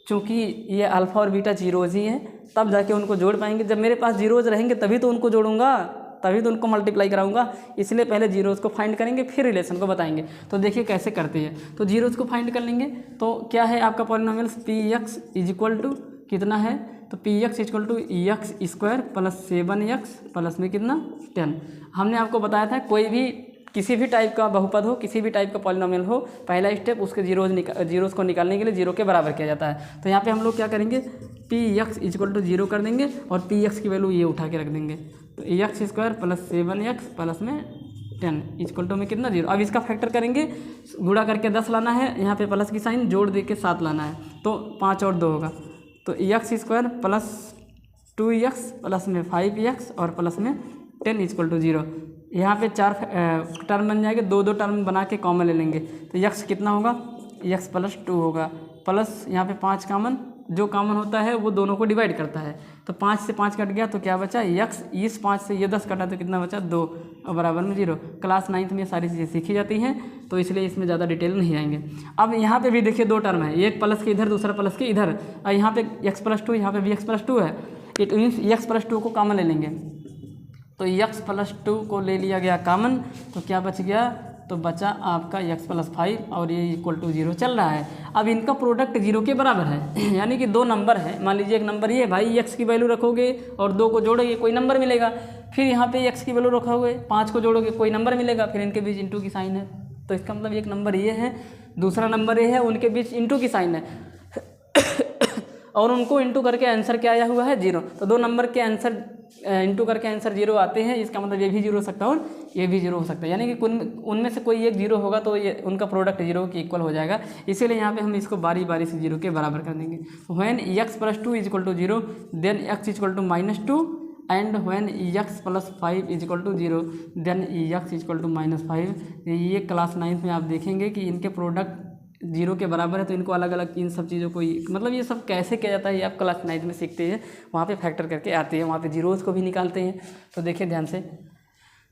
क्योंकि ये अल्फ़ा और बीटा जीरोज़ ही हैं, तब जाके उनको जोड़ पाएंगे। जब मेरे पास जीरोज़ रहेंगे तभी तो उनको जोड़ूंगा, तभी तो उनको मल्टीप्लाई कराऊंगा। इसलिए पहले जीरोज़ को फाइंड करेंगे, फिर रिलेशन को बताएंगे। तो देखिए कैसे करते हैं। तो जीरोज़ को फाइंड कर लेंगे। तो क्या है आपका polynomials, P X is equal to कितना है, तो P X is equal to X square plus 7x plus में कितना 10। हमने आपको बताया था कोई भी किसी भी टाइप का बहुपद हो, किसी भी टाइप का पॉलिनोमियल हो, पहला स्टेप उसके जीरोज़ को निकालने के लिए जीरो के बराबर किया जाता है। तो यहाँ पे हम लोग क्या करेंगे, P X is equal to 0 कर देंगे और पी एक्स की वैल्यू ये उठा के रख देंगे। तो x square plus 7x plus में 10 इक्वल टू में कितना 0। अब इसका फैक्टर करेंगे, गुणा करके 10 लाना है, यहाँ पे प्लस की साइन जोड़ दे के 7 लाना है, तो 5 और 2 होगा। तो x square plus 2x plus में 5x और प्लस में 10 इक्वल टू 0। यहाँ पे 4 टर्म बन जाएंगे, 2 टर्म बना के कॉमन ले लेंगे। तो x कितना होगा, x प्लस 2 होगा, प्लस यहाँ पे 5 कामन, जो कॉमन होता है वो दोनों को डिवाइड करता है। तो 5 से 5 कट गया तो क्या बचा x, इस 5 से ये 10 कटा तो कितना बचा 2 और बराबर में 0। क्लास 9th में सारी चीज़ें सीखी जाती हैं, तो इसलिए इसमें ज़्यादा डिटेल नहीं आएंगे। अब यहाँ पे भी देखिए 2 टर्म है, एक प्लस के इधर दूसरा प्लस के इधर, और यहाँ पे x प्लस 2 यहाँ पे भी x प्लस 2 है। इट मीन्स x प्लस 2 को कॉमन ले लेंगे, तो x प्लस 2 को ले लिया गया कॉमन, तो क्या बच गया, तो बचा आपका x प्लस 5 और ये इक्वल टू 0 चल रहा है। अब इनका प्रोडक्ट 0 के बराबर है, यानी कि 2 नंबर है। मान लीजिए एक नंबर ये भाई, x की वैल्यू रखोगे और 2 को जोड़ोगे कोई नंबर मिलेगा, फिर यहाँ पे x की वैल्यू रखोगे 5 को जोड़ोगे कोई नंबर मिलेगा, फिर इनके बीच इंटू की साइन है, तो इसका मतलब एक नंबर ये है, दूसरा नंबर ये है, उनके बीच इंटू की साइन है और उनको इंटू करके आंसर क्या आया हुआ है 0। तो दो नंबर के आंसर इंटू करके आंसर 0 आते हैं, इसका मतलब ये भी 0 हो सकता है और ये भी 0 हो सकता है, यानी कि उनमें से कोई एक 0 होगा तो ये उनका प्रोडक्ट 0 के इक्वल हो जाएगा। इसीलिए यहाँ पे हम इसको बारी बारी से 0 के बराबर कर देंगे। When x + 2 = 0 then x = -2 and when x + 5 = 0 then x = -5। ये क्लास 9th में आप देखेंगे कि इनके प्रोडक्ट 0 के बराबर है, तो इनको अलग अलग इन सब चीज़ों को मतलब ये सब कैसे किया जाता है ये आप क्लास 9th में सीखते हैं, वहाँ पे फैक्टर करके आते हैं, वहाँ पे जीरोज़ को भी निकालते हैं। तो देखिए ध्यान से,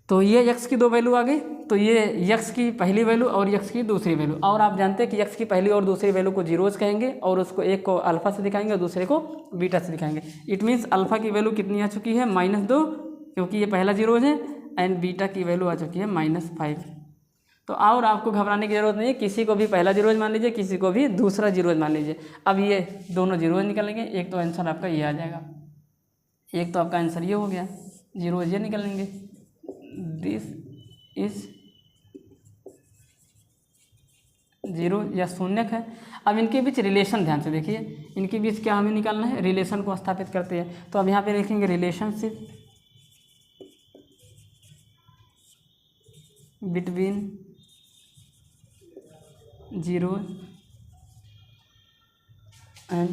तो ये x की 2 वैल्यू आ गई, तो ये x की पहली वैल्यू और x की दूसरी वैल्यू, और आप जानते हैं कि x की पहली और दूसरी वैल्यू को जीरोज़ कहेंगे और उसको एक को अल्फ़ा से दिखाएंगे और दूसरे को बीटा से दिखाएंगे। इट मीन्स अल्फ़ा की वैल्यू कितनी आ चुकी है -2, क्योंकि ये पहला जीरोज़ है, एंड बीटा की वैल्यू आ चुकी है -5। तो और आपको घबराने की ज़रूरत नहीं है, किसी को भी पहला जीरोज मान लीजिए, किसी को भी दूसरा जीरोज मान लीजिए। अब ये दोनों जीरोज निकलेंगे, एक तो आंसर आपका ये आ जाएगा, एक तो आपका आंसर ये हो गया, जीरोज ये निकलेंगे, दिस इज 0 या शून्यक है। अब इनके बीच रिलेशन ध्यान से देखिए, इनके बीच क्या हमें निकालना है, रिलेशन को स्थापित करते हैं। तो अब यहाँ पे लिखेंगे रिलेशनशिप बिटवीन 0 एंड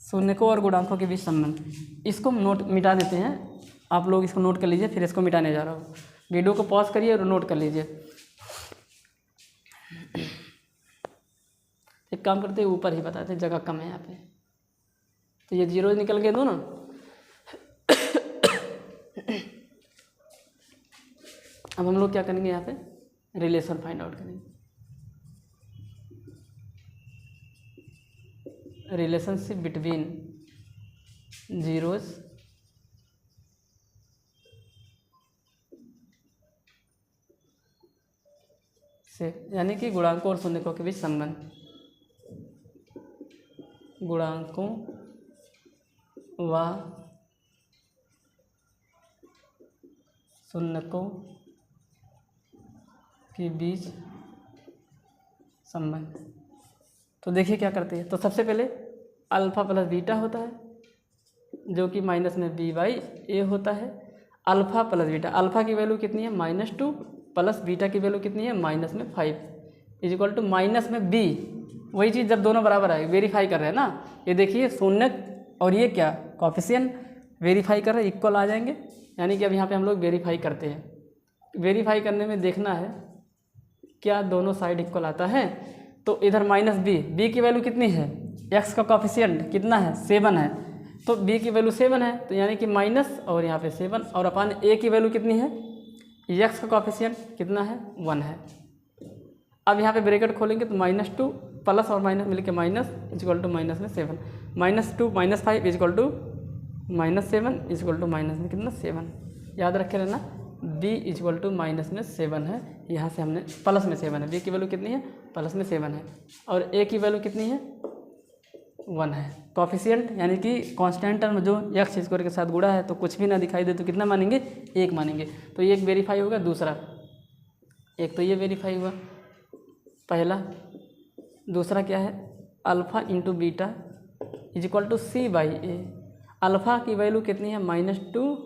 शून्यकों और गुणांकों के बीच संबंध। इसको नोट मिटा देते हैं, आप लोग इसको नोट कर लीजिए, फिर इसको मिटाने जा रहा हूँ। वीडियो को पॉज करिए और नोट कर लीजिए। एक काम करते हैं, ऊपर ही बताते हैं, जगह कम है यहाँ पे। तो ये जीरो निकल गए दोनों। अब हम लोग क्या करेंगे, यहाँ पे रिलेशन फाइंड आउट करेंगे। रिलेशनशिप बिटवीन जीरोज से, यानी कि गुणांकों और शून्यकों के बीच संबंध, गुणांकों व शून्यकों के बीच संबंध। तो देखिए क्या करते हैं। तो सबसे पहले अल्फ़ा प्लस बीटा होता है, जो कि माइनस में b/a होता है। अल्फ़ा प्लस बीटा, अल्फ़ा की वैल्यू कितनी है -2 प्लस बीटा की वैल्यू कितनी है -5 इक्वल टू माइनस में b। वही चीज़ जब दोनों बराबर आए, वेरीफाई कर रहे हैं ना, ये देखिए शून्यक और ये क्या कॉफिशिएंट वेरीफाई कर रहे हैं, इक्वल आ जाएंगे। यानी कि अब यहाँ पे हम लोग वेरीफाई करते हैं। वेरीफाई करने में देखना है क्या दोनों साइड इक्वल आता है। तो इधर -b की वैल्यू कितनी है, x का कॉफिशिएंट कितना है 7 है, तो b की वैल्यू 7 है, तो यानी कि माइनस और यहाँ पे 7 और अपन a की वैल्यू कितनी है, x का कॉफिशिएंट कितना है 1 है। अब यहाँ पे ब्रैकेट खोलेंगे तो -2 प्लस और माइनस मिलके माइनस इक्वल टू माइनस में 7, -2 -5 equal to -7 equal to minus में कितना 7। याद रखे रहना, b इक्वल टू माइनस में 7 है, यहाँ से हमने प्लस में 7 है, b की वैल्यू कितनी है प्लस में 7 है, और a की वैल्यू कितनी है 1 है। कॉफिशिएंट यानी कि कांस्टेंट टर्म जो x स्क्वायर के साथ गुणा है, तो कुछ भी ना दिखाई दे तो कितना मानेंगे 1 मानेंगे। तो ये एक वेरीफाई होगा, दूसरा एक तो ये वेरीफाई हुआ पहला, दूसरा क्या है alpha into beta equal to c/a। Alpha की वैल्यू कितनी है -2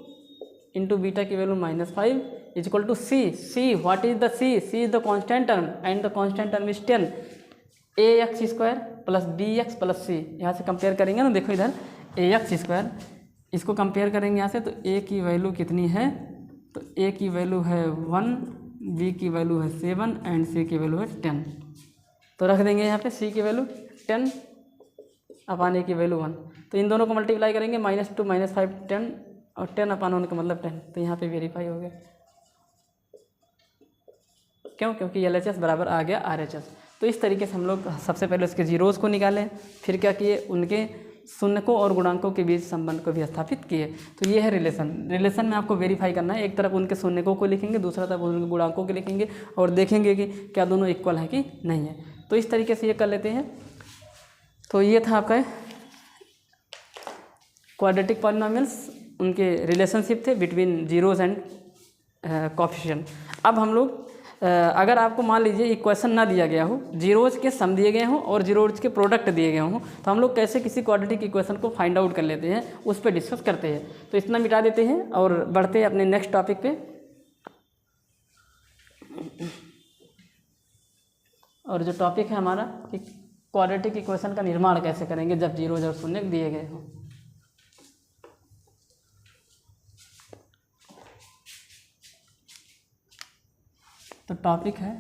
इंटू बीटा की value -5 equal to c। What is the c is the constant term and the constant term is 10 ax² plus bx plus c। यहाँ से compare करेंगे ना, देखो इधर ax², इसको कंपेयर करेंगे यहाँ से, तो a की वैल्यू कितनी है, तो a की वैल्यू है 1, b की वैल्यू है 7 एंड c की वैल्यू है 10। तो रख देंगे यहाँ पे c की वैल्यू 10 अपान a की वैल्यू 1। तो इन दोनों को मल्टीप्लाई करेंगे, -2 -5 10 और 10 अपान 1 का मतलब 10। तो यहाँ पे वेरीफाई हो गया, क्यों, क्योंकि LHS बराबर आ गया RHS। तो इस तरीके से हम लोग सबसे पहले उसके जीरोज़ को निकाले, फिर क्या किए उनके शून्यकों और गुणांकों के बीच संबंध को भी स्थापित किए। तो ये है रिलेशन। रिलेशन में आपको वेरीफाई करना है, एक तरफ उनके शून्यकों को लिखेंगे, दूसरा तरफ उनके गुणांकों को लिखेंगे और देखेंगे कि क्या दोनों इक्वल है कि नहीं है। तो इस तरीके से ये कर लेते हैं। तो ये था आपका क्वाड्रेटिक पॉलिनोमियल्स उनके रिलेशनशिप थे बिटवीन जीरोज़ एंड कोफिशिएंट। अब हम लोग अगर आपको मान लीजिए इक्वेशन ना दिया गया हो, जीरोज़ के सम दिए गए हों और जीरोज़ के प्रोडक्ट दिए गए हों, तो हम लोग कैसे किसी क्वाड्रेटिक इक्वेशन को फाइंड आउट कर लेते हैं, उस पर डिस्कस करते हैं। तो इतना मिटा देते हैं और बढ़ते हैं अपने नेक्स्ट टॉपिक पे। और जो टॉपिक है हमारा कि क्वाड्रेटिक इक्वेशन का निर्माण कैसे करेंगे जब जीरोज़ और शून्य दिए गए हों। तो टॉपिक है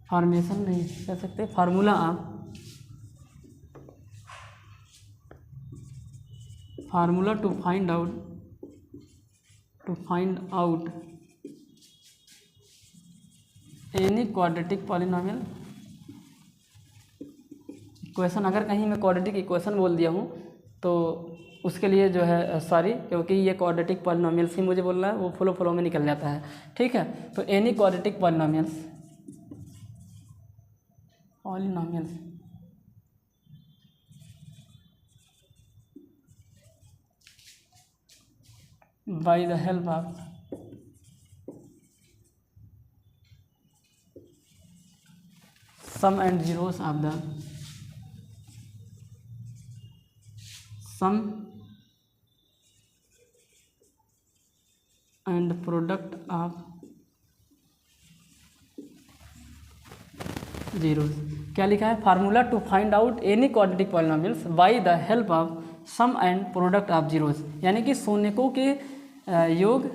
फॉर्मेशन नहीं कह सकते, formula to find out any quadratic polynomial equation. अगर कहीं मैं क्वाड्रेटिक इक्वेशन बोल दिया हूँ तो उसके लिए जो है सॉरी, क्योंकि ये क्वाड्रेटिक पॉलिनोमियल ही मुझे बोलना है, वो फ्लो में निकल जाता है। ठीक है, तो any quadratic polynomials by the help of sum and zeros of the sum and product of zeros. क्या लिखा है? Formula to find out any quadratic polynomials by the help of sum and product of zeros, यानी कि शून्यकों के योग,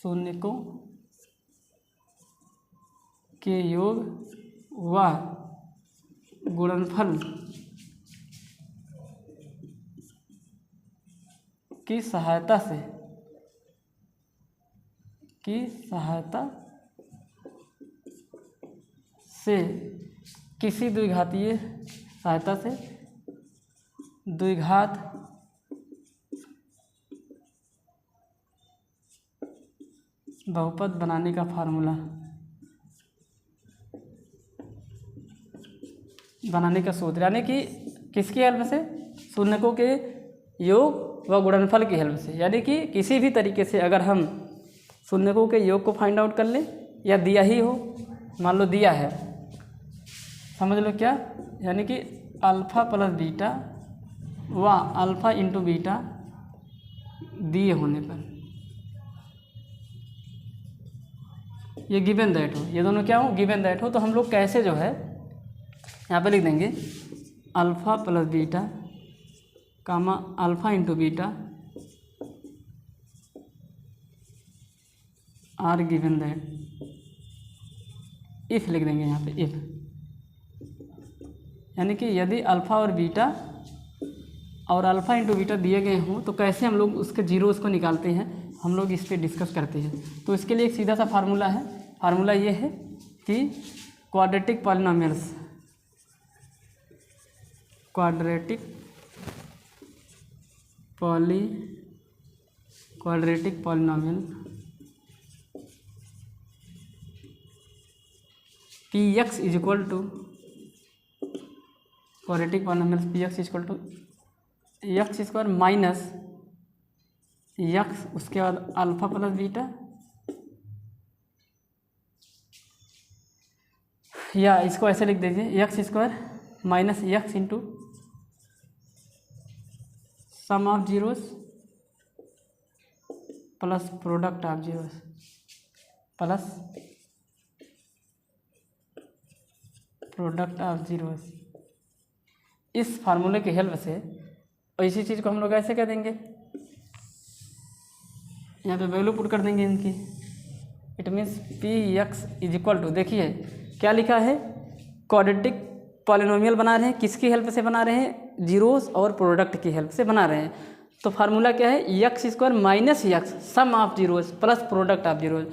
शून्यकों के योग व गुणनफल की सहायता से किसी द्विघातीय सहायता से द्विघात बहुपद बनाने का फार्मूला, बनाने का सूत्र, यानी कि किसकी हेल्प से? शून्यकों के योग व गुणनफल की हेल्प से। यानी कि किसी भी तरीके से अगर हम शून्यकों के योग को फाइंड आउट कर लें, या दिया ही हो, मान लो दिया है, समझ लो क्या, यानी कि अल्फ़ा प्लस बीटा व अल्फ़ा इंटू बीटा दिए होने पर ये गिवन दैट हो, ये दोनों क्या हो? गिवन दैट हो। तो हम लोग कैसे जो है यहाँ पे लिख देंगे alpha plus beta comma alpha into beta are given that, if लिख देंगे यहाँ पे, इफ़, यानी कि यदि अल्फ़ा और बीटा और अल्फ़ा इंटू बीटा दिए गए हों तो कैसे हम लोग उसके जीरोज़ को निकालते हैं, हम लोग इस पर डिस्कस करते हैं। तो इसके लिए एक सीधा सा फार्मूला है। फार्मूला ये है कि quadratic polynomials, quadratic polynomial P X is equal to, quadratic polynomials P X is equal to X square minus X, उसके बाद अल्फ़ा प्लस बीटा, या इसको ऐसे लिख दीजिए X square minus X into sum of zeros plus product of zeros plus product of zeros. इस फार्मूले की हेल्प से इसी चीज़ को हम लोग ऐसे कह देंगे, यहाँ पे वैल्यू पुट कर देंगे इनकी। It means P X is equal to, देखिए क्या लिखा है, क्वाड्रेटिक पॉलिनोमियल बना रहे हैं, किसकी हेल्प से बना रहे हैं? जीरोस और प्रोडक्ट की हेल्प से बना रहे हैं। तो फार्मूला क्या है? X square minus X sum of zeros plus product of zeros.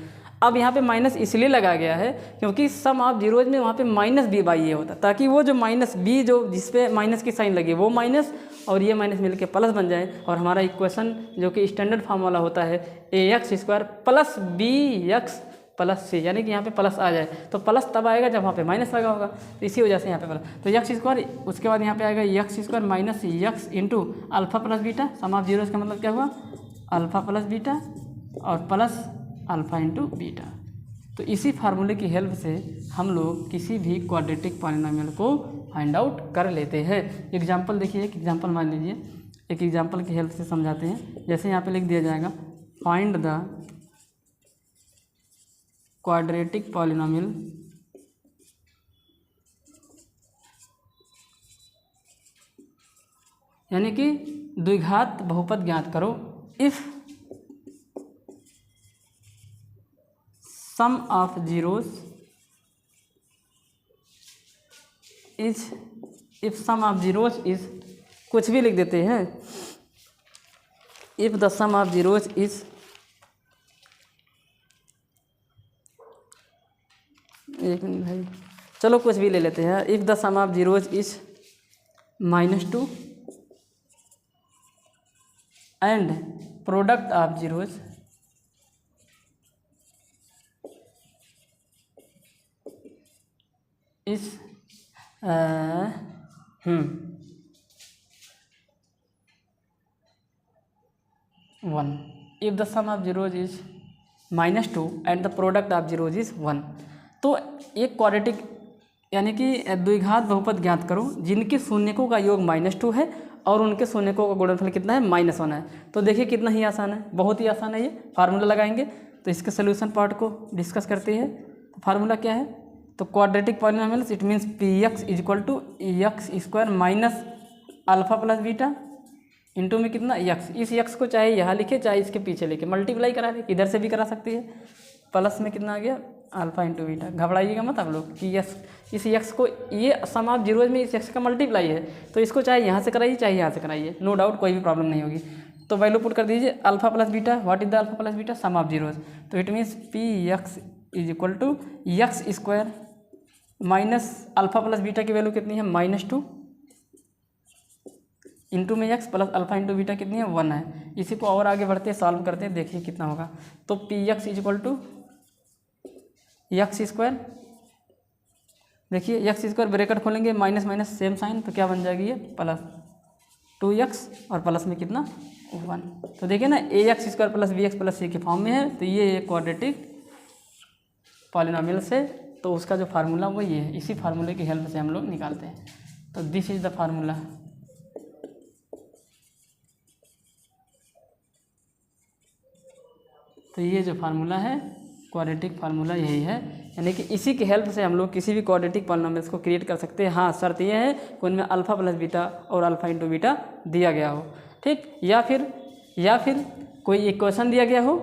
अब यहाँ पे माइनस इसलिए लगा गया है क्योंकि सम ऑफ जीरोज में वहाँ पे माइनस बी बाई ए होता, ताकि वो जो माइनस बी जो जिस पे माइनस की साइन लगी वो माइनस और ये माइनस मिल के प्लस बन जाए, और हमारा इक्वेशन जो कि स्टैंडर्ड फार्मूला होता है A X square plus B X plus C, यानी कि यहाँ पे प्लस आ जाए तो प्लस तब आएगा जब वहाँ पे माइनस लगा होगा, तो इसी वजह से यहाँ पे प्लस। तो यक्स स्क्वायर, उसके बाद यहाँ पे आएगा X square minus X into alpha plus beta, sum of zeros का मतलब क्या हुआ, अल्फा प्लस बीटा और प्लस अल्फा इंटू बीटा। तो इसी फार्मूले की हेल्प से हम लोग किसी भी क्वाड्रेटिक पॉलिनोमियल को फाइंड आउट कर लेते हैं। एग्जाम्पल देखिए, एक एग्जाम्पल मान लीजिए, एक एग्जाम्पल की हेल्प से समझाते हैं। जैसे यहाँ पे लिख दिया जाएगा फाइंड द क्वाड्रेटिक पॉलिनोमियल यानी कि द्विघात बहुपद ज्ञात करो if sum of zeros is, if sum of zeros is, कुछ भी लिख देते हैं, if the sum of zeros is, एक मिनट भाई, चलो कुछ भी ले लेते हैं, if the sum of zeros is -2 and product of zeros is 1, if the sum of zeros is -2 and the product of zeros is 1। तो एक क्वाड्रेटिक यानी कि द्विघात बहुपद ज्ञात करो जिनके शून्यकों का योग -2 है और उनके शून्यकों का गुणनफल कितना है, -1 है। तो देखिए कितना ही आसान है, बहुत ही आसान है। ये फार्मूला लगाएंगे तो इसके सोल्यूशन पार्ट को डिस्कस करते हैं। तो फार्मूला क्या है, तो quadratic polynomials it means P X is equal to X square minus alpha plus beta into में कितना यक्स। इस यक्स को चाहे यहाँ लिखे चाहे इसके पीछे लिखे, मल्टीप्लाई करा दे, इधर से भी करा सकती है। प्लस में कितना आ गया, अल्फा इंटू बीटा। घबराइएगा मत आप लोग कि यस, इस यक्स को, ये सम ऑफ जीरोज में इस यक्स का मल्टीप्लाई है, तो इसको चाहे यहाँ से कराइए चाहे यहाँ से कराइए, नो डाउट कोई भी प्रॉब्लम नहीं होगी। तो वैल्यू पुट कर दीजिए alpha plus beta, what is the alpha plus beta, sum of zeros. तो it means P X is equal to X square minus alpha plus beta की वैल्यू कितनी है, -2 इंटू में X plus alpha into beta कितनी है, 1 है। इसी को और आगे बढ़ते सॉल्व करते हैं, देखिए कितना होगा। तो P X is equal to X square, देखिए यक्स स्क्वायर ब्रैकेट खोलेंगे, माइनस माइनस सेम साइन, तो क्या बन जाएगी ये प्लस 2x और प्लस में कितना 1। तो देखिए ना, A X square plus B X plus C के फॉर्म में है। तो ये क्वाड्रेटिक पॉलिनोमियल से, तो उसका जो फार्मूला वो ये है, इसी फार्मूले की हेल्प से हम लोग निकालते हैं। तो दिस इज द फार्मूला। तो ये जो फार्मूला है क्वाड्रेटिक फार्मूला यही है, यानी कि इसी की हेल्प से हम लोग किसी भी क्वाड्रेटिक पॉलिनोमियल्स को क्रिएट कर सकते हैं। हाँ, शर्त ये है कि उनमें अल्फा प्लस बीटा और अल्फा इंटू बीटा दिया गया हो, ठीक, या फिर कोई इक्वेशन दिया गया हो,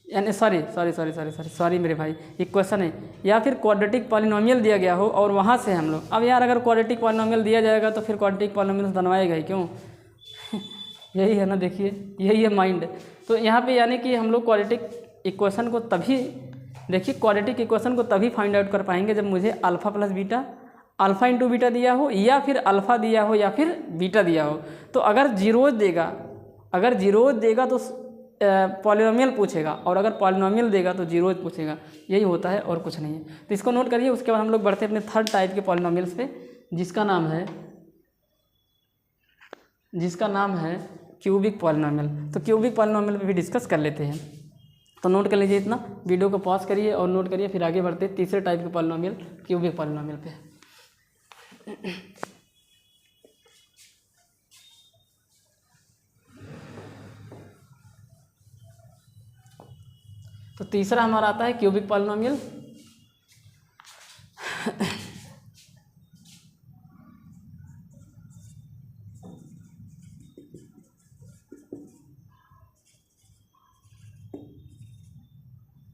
यानी सॉरी मेरे भाई, इक्वेशन है, या फिर क्वाड्रेटिक पॉलिनोमियल दिया गया हो और वहाँ से हम लोग, अब यार अगर क्वाड्रेटिक पॉलिनोमियल दिया जाएगा तो फिर क्वाड्रेटिक पॉलिनोमियल्स बनवाएगा ही क्यों यही है ना, देखिए यही है माइंड। तो यहाँ पे यानी कि हम लोग क्वाड्रेटिक इक्वेशन को तभी, देखिए क्वाड्रेटिक इक्वेशन को तभी फाइंड आउट कर पाएंगे जब मुझे alpha plus beta, alpha into beta दिया हो, या फिर अल्फा दिया हो या फिर बीटा दिया हो। तो अगर जीरोज देगा तो पॉलिनोमियल पूछेगा, और अगर पॉलिनोमियल देगा तो जीरोज पूछेगा, यही होता है और कुछ नहीं है। तो इसको नोट करिए। उसके बाद हम लोग बढ़ते हैं अपने थर्ड टाइप के पॉलिनोमियल्स पे, जिसका नाम है क्यूबिक पॉलिनोमियल। तो क्यूबिक पॉलिनोमियल पे भी डिस्कस कर लेते हैं। तो नोट कर लीजिए, इतना वीडियो को पॉज करिए और नोट करिए, फिर आगे बढ़ते हैं तीसरे टाइप के पॉलिनोमियल, क्यूबिक पॉलिनोमियल पे। तो तीसरा हमारा आता है क्यूबिक पॉलिनोमियल।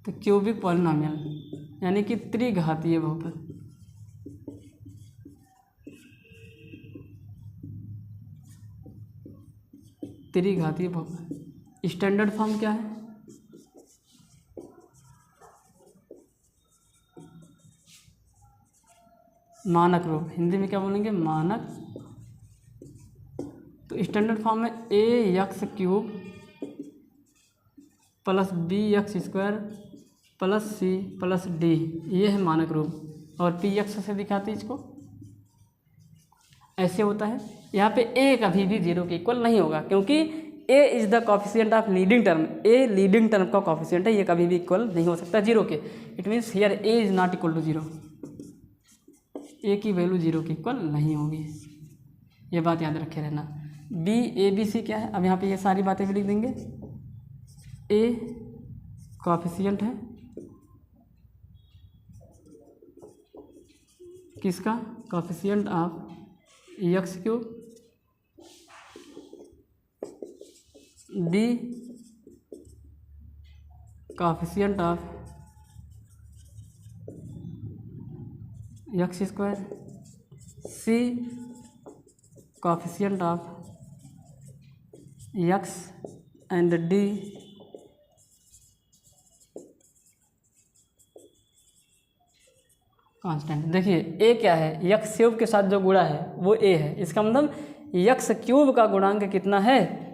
तो क्यूबिक पॉलिनोमियल यानी कि त्रिघातीय बहुपद। त्रिघातीय बहुपद स्टैंडर्ड फॉर्म क्या है, मानक रूप, हिंदी में क्या बोलेंगे, मानक। तो स्टैंडर्ड फॉर्म में A X cube plus B X square plus C plus D, ये है मानक रूप। और पी एक्स से दिखाते हैं इसको, ऐसे होता है। यहाँ पे ए कभी भी जीरो के इक्वल नहीं होगा, क्योंकि A is the coefficient of leading term. A leading term का कॉफिशिएंट है, ये कभी भी इक्वल नहीं हो सकता जीरो के। It means here A is not equal to zero, A की वैल्यू जीरो के इक्वल नहीं होगी, ये बात याद रखे रहना। बी ए बी सी क्या है, अब यहाँ पे ये सारी बातें भी लिख देंगे। ए कॉफिशिएंट है किसका, coefficient of X cube. B coefficient of X square. C coefficient of x and d constant. देखिए ए क्या है, x क्यूब के साथ जो गुणा है वो a है, इसका मतलब x क्यूब का गुणांक कितना है,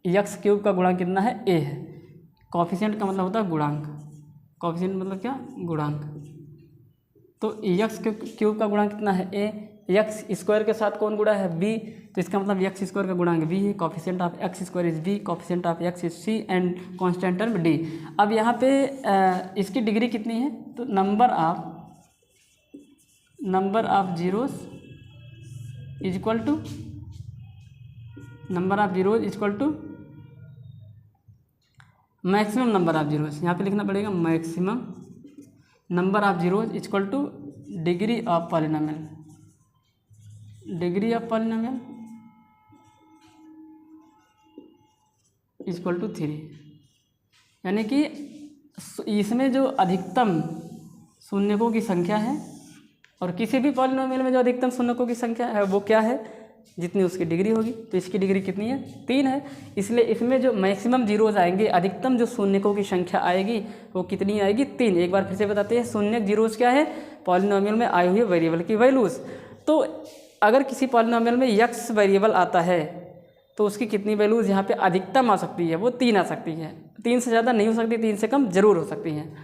x क्यूब का गुणांक कितना है, a है। कॉफिशिएंट का मतलब होता है गुणांक, कॉफिशिएंट मतलब क्या, गुणांक। तो x क्यूब का गुणांक कितना है, a। एक्स स्क्वायर के साथ कौन गुणा है, बी, तो इसका मतलब एक्स स्क्वायर का गुणांक बी है। Coefficient of X square is B, coefficient of X is C and constant term D. अब यहाँ पे इसकी डिग्री कितनी है, तो number of zeros is equal to maximum number of zeros. यहाँ पे लिखना पड़ेगा maximum number of zeros is equal to degree of polynomial. Degree of polynomial equal to 3, यानी कि इसमें जो अधिकतम शून्यकों की संख्या है, और किसी भी पॉलिनोमियल में जो अधिकतम शून्यकों की संख्या है वो क्या है, जितनी उसकी डिग्री होगी। तो इसकी डिग्री कितनी है, 3 है। इसलिए इसमें जो मैक्सिमम जीरोज आएंगे, अधिकतम जो शून्यकों की संख्या आएगी वो कितनी आएगी, 3। एक बार फिर से बताते हैं, शून्यक जीरोज क्या है, पॉलिनोमियल में आए हुए वेरिएबल की वैल्यूज़। तो अगर किसी पॉलिनोमियल में x वेरिएबल आता है तो उसकी कितनी वैल्यूज़ यहाँ पे अधिकतम आ सकती है, वो 3 आ सकती है। 3 से ज़्यादा नहीं हो सकती, 3 से कम ज़रूर हो सकती हैं,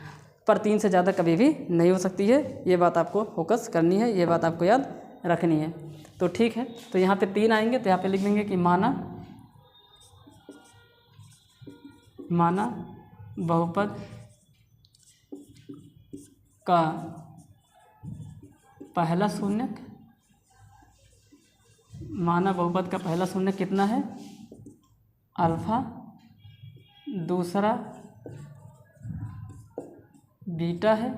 पर 3 से ज़्यादा कभी भी नहीं हो सकती है। ये बात आपको फोकस करनी है, ये बात आपको याद रखनी है। तो ठीक है, तो यहाँ पे 3 आएंगे, तो यहाँ पे लिख देंगे कि माना बहुपद का पहला शून्यक, माना बहुपद का पहला शून्यक कितना है, अल्फा, दूसरा बीटा है,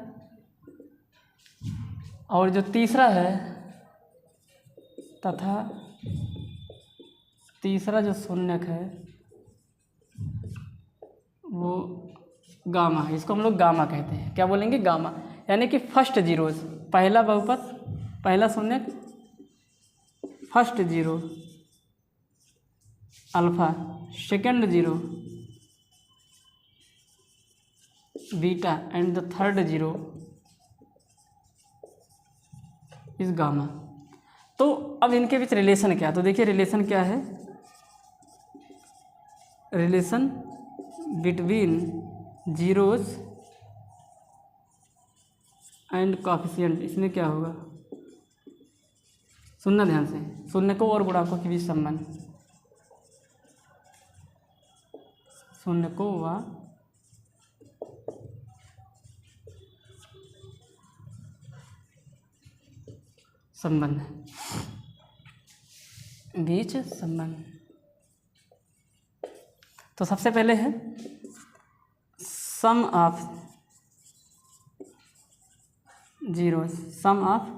और जो तीसरा है तथा तीसरा जो शून्यक है वो गामा है। इसको हम लोग गामा कहते हैं। क्या बोलेंगे, गामा, यानी कि फर्स्ट जीरोज, पहला बहुपद, पहला शून्यक, first zero alpha, second zero beta and the third zero is gamma. तो अब इनके बीच रिलेशन क्या, तो देखिए रिलेशन क्या है, relation between zeros and coefficient. इसमें क्या होगा, सुनना ध्यान से, शून्यकों और गुणांकों के बीच संबंध, शून्यकों व संबंध, बीच संबंध। तो सबसे पहले है sum of zero, sum of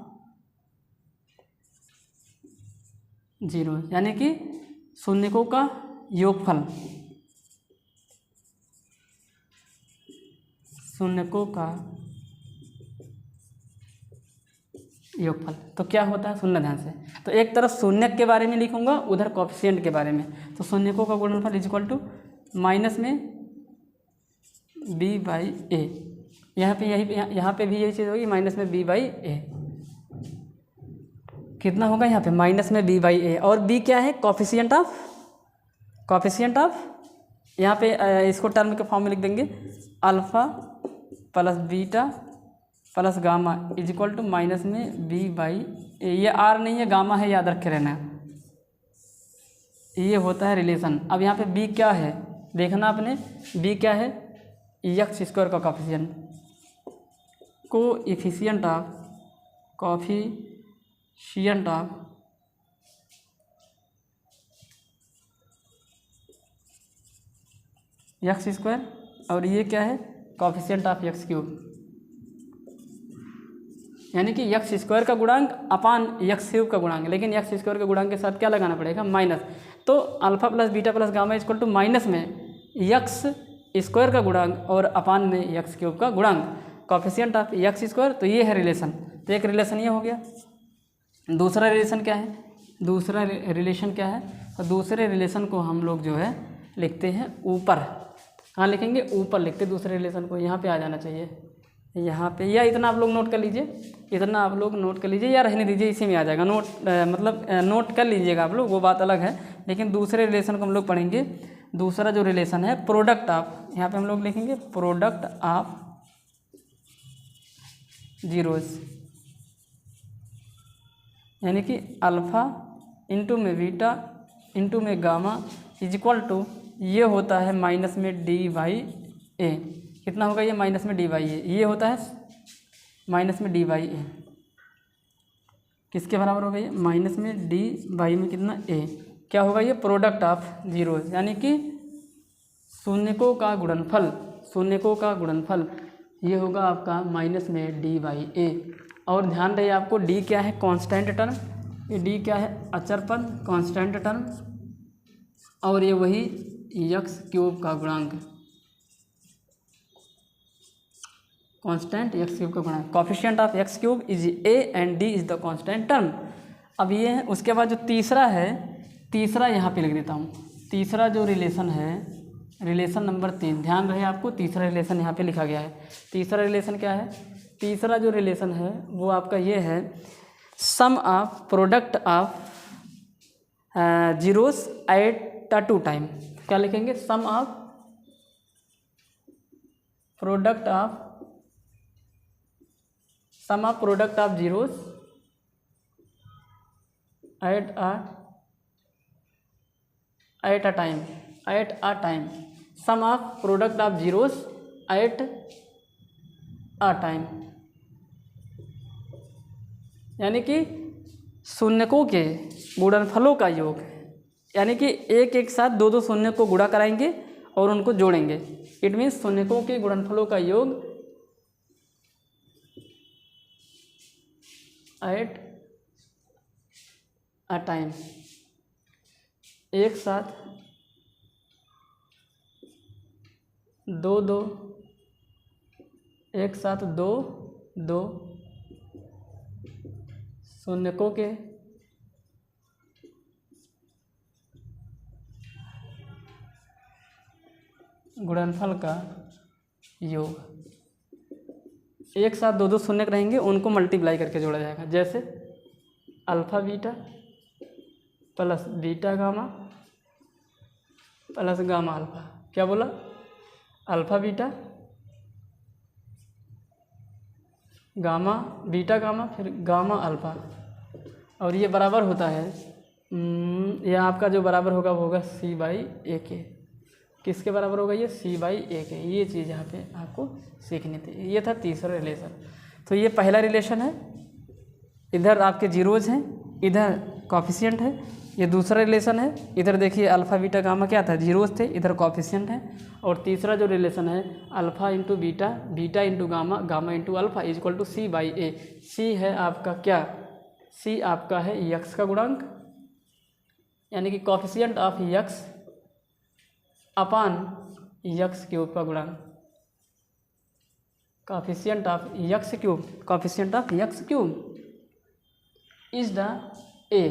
zero, यानी कि शून्यकों का योगफल, शून्यकों का योगफल। तो क्या होता है, सुनना ध्यान से। तो एक तरफ शून्यक के बारे में लिखूंगा, उधर कोएफिशिएंट के बारे में। तो शून्यकों का गुणनफल इज इक्वल टू माइनस में b/a। यहाँ पे भी यही चीज़ होगी, माइनस में b/a। कितना होगा यहाँ पे, माइनस में b/a, और b क्या है, कोएफिशिएंट ऑफ, यहाँ पे इसको टर्म के फॉर्म में लिख देंगे, alpha plus beta plus gamma is equal to minus में बी बाई ए। ये आर नहीं है, गामा है, याद रखे रहना। ये होता है रिलेशन। अब यहाँ पे बी क्या है देखना आपने, बी क्या है, एक्स स्क्वायर का coefficient, coefficient of X square, और ये क्या है, कोफिशिएंट ऑफ एक्स क्यूब, यानी कि एक्स स्क्वायर का गुणांक अपान एक्स क्यूब का गुणांक। लेकिन एक्स स्क्वायर के गुणांक के साथ क्या लगाना पड़ेगा, माइनस। तो alpha plus beta plus gamma equal to minus में एक्स स्क्वायर का गुणांक और अपान में एक्स क्यूब का गुणांक, कोफिशिएंट ऑफ एक्स स्क्वायर। तो ये है रिलेशन। तो एक रिलेशन ये हो गया। दूसरा रिलेशन क्या है, दूसरा रिलेशन क्या है, तो दूसरे रिलेशन को हम लोग जो है लिखते हैं ऊपर। कहाँ लिखेंगे, ऊपर लिखते दूसरे रिलेशन को। यहाँ पे आ जाना चाहिए, यहाँ पे, या इतना आप लोग नोट कर लीजिए, इतना आप लोग नोट कर लीजिए, या रहने दीजिए, इसी में आ जाएगा। मतलब नोट कर लीजिएगा आप लोग, वो बात अलग है। लेकिन दूसरे रिलेशन को हम लोग पढ़ेंगे। दूसरा जो रिलेशन है प्रोडक्ट ऑफ, यहाँ पे हम लोग लिखेंगे प्रोडक्ट ऑफ जीरोज, यानी कि अल्फ़ा इंटू में बीटा इंटू में गामा इज इक्वल टू, ये होता है माइनस में डी बाई ए। कितना होगा ये, माइनस में डी बाई ए। ये होता है माइनस में डी बाई ए, किसके बराबर होगा ये, माइनस में डी बाई में कितना ए। क्या होगा ये, प्रोडक्ट ऑफ जीरोज, यानी कि शून्यकों का गुणनफल, शून्यकों का गुणनफल। ये होगा आपका माइनस में डी बाई ए। और ध्यान रहे आपको, डी क्या है, कांस्टेंट टर्म, ये डी क्या है, अचर पद, कांस्टेंट टर्म, और ये वही एक्स क्यूब का गुणांक, कांस्टेंट एक्स क्यूब का गुणांक। Coefficient of X cube is A and D is the constant term. अब ये है। उसके बाद जो तीसरा है, तीसरा यहाँ पे लिख देता हूँ। तीसरा जो रिलेशन है, रिलेशन नंबर 3, ध्यान रहे आपको, तीसरा रिलेशन यहाँ पे लिखा गया है। तीसरा रिलेशन क्या है, तीसरा जो रिलेशन है वो आपका ये है, sum of product of zeros at the two time. क्या लिखेंगे, sum of product of, sum of product of zeros at a time, at a time, sum of product of zeros at a time, यानी कि शून्यकों के गुणनफलों का योग, यानी कि एक एक साथ दो दो शून्य को गुणा कराएंगे और उनको जोड़ेंगे। इट मीन्स शून्यकों के गुणनफलों का योग एट अ टाइम, एक साथ दो दो, एक साथ दो दो शून्यकों के गुणनफल का योग। एक साथ दो दो शून्य रहेंगे, उनको मल्टीप्लाई करके जोड़ा जाएगा। जैसे alpha beta plus beta gamma plus gamma alpha. क्या बोला, alpha beta gamma, beta gamma, फिर गामा अल्फ़ा, और ये बराबर होता है, यह आपका जो बराबर होगा वो होगा सी बाई ए के। किसके बराबर होगा ये, सी बाई ए के। ये चीज़ यहाँ पे आपको सीखनी थी। ये था तीसरा रिलेशन। तो ये पहला रिलेशन है, इधर आपके जीरोज हैं, इधर कोफिशिएंट है। ये दूसरा रिलेशन है, इधर देखिए अल्फ़ा बीटा गामा क्या था, जीरोज थे, इधर कोफिशिएंट है। और तीसरा जो रिलेशन है, alpha into beta, beta into gamma, gamma into alpha is equal to C by A. सी है आपका क्या, सी आपका है यक्स का गुणांक, यानी कि coefficient of x upon x cube का गुणांक, coefficient of x cube, coefficient of x cube is the ए।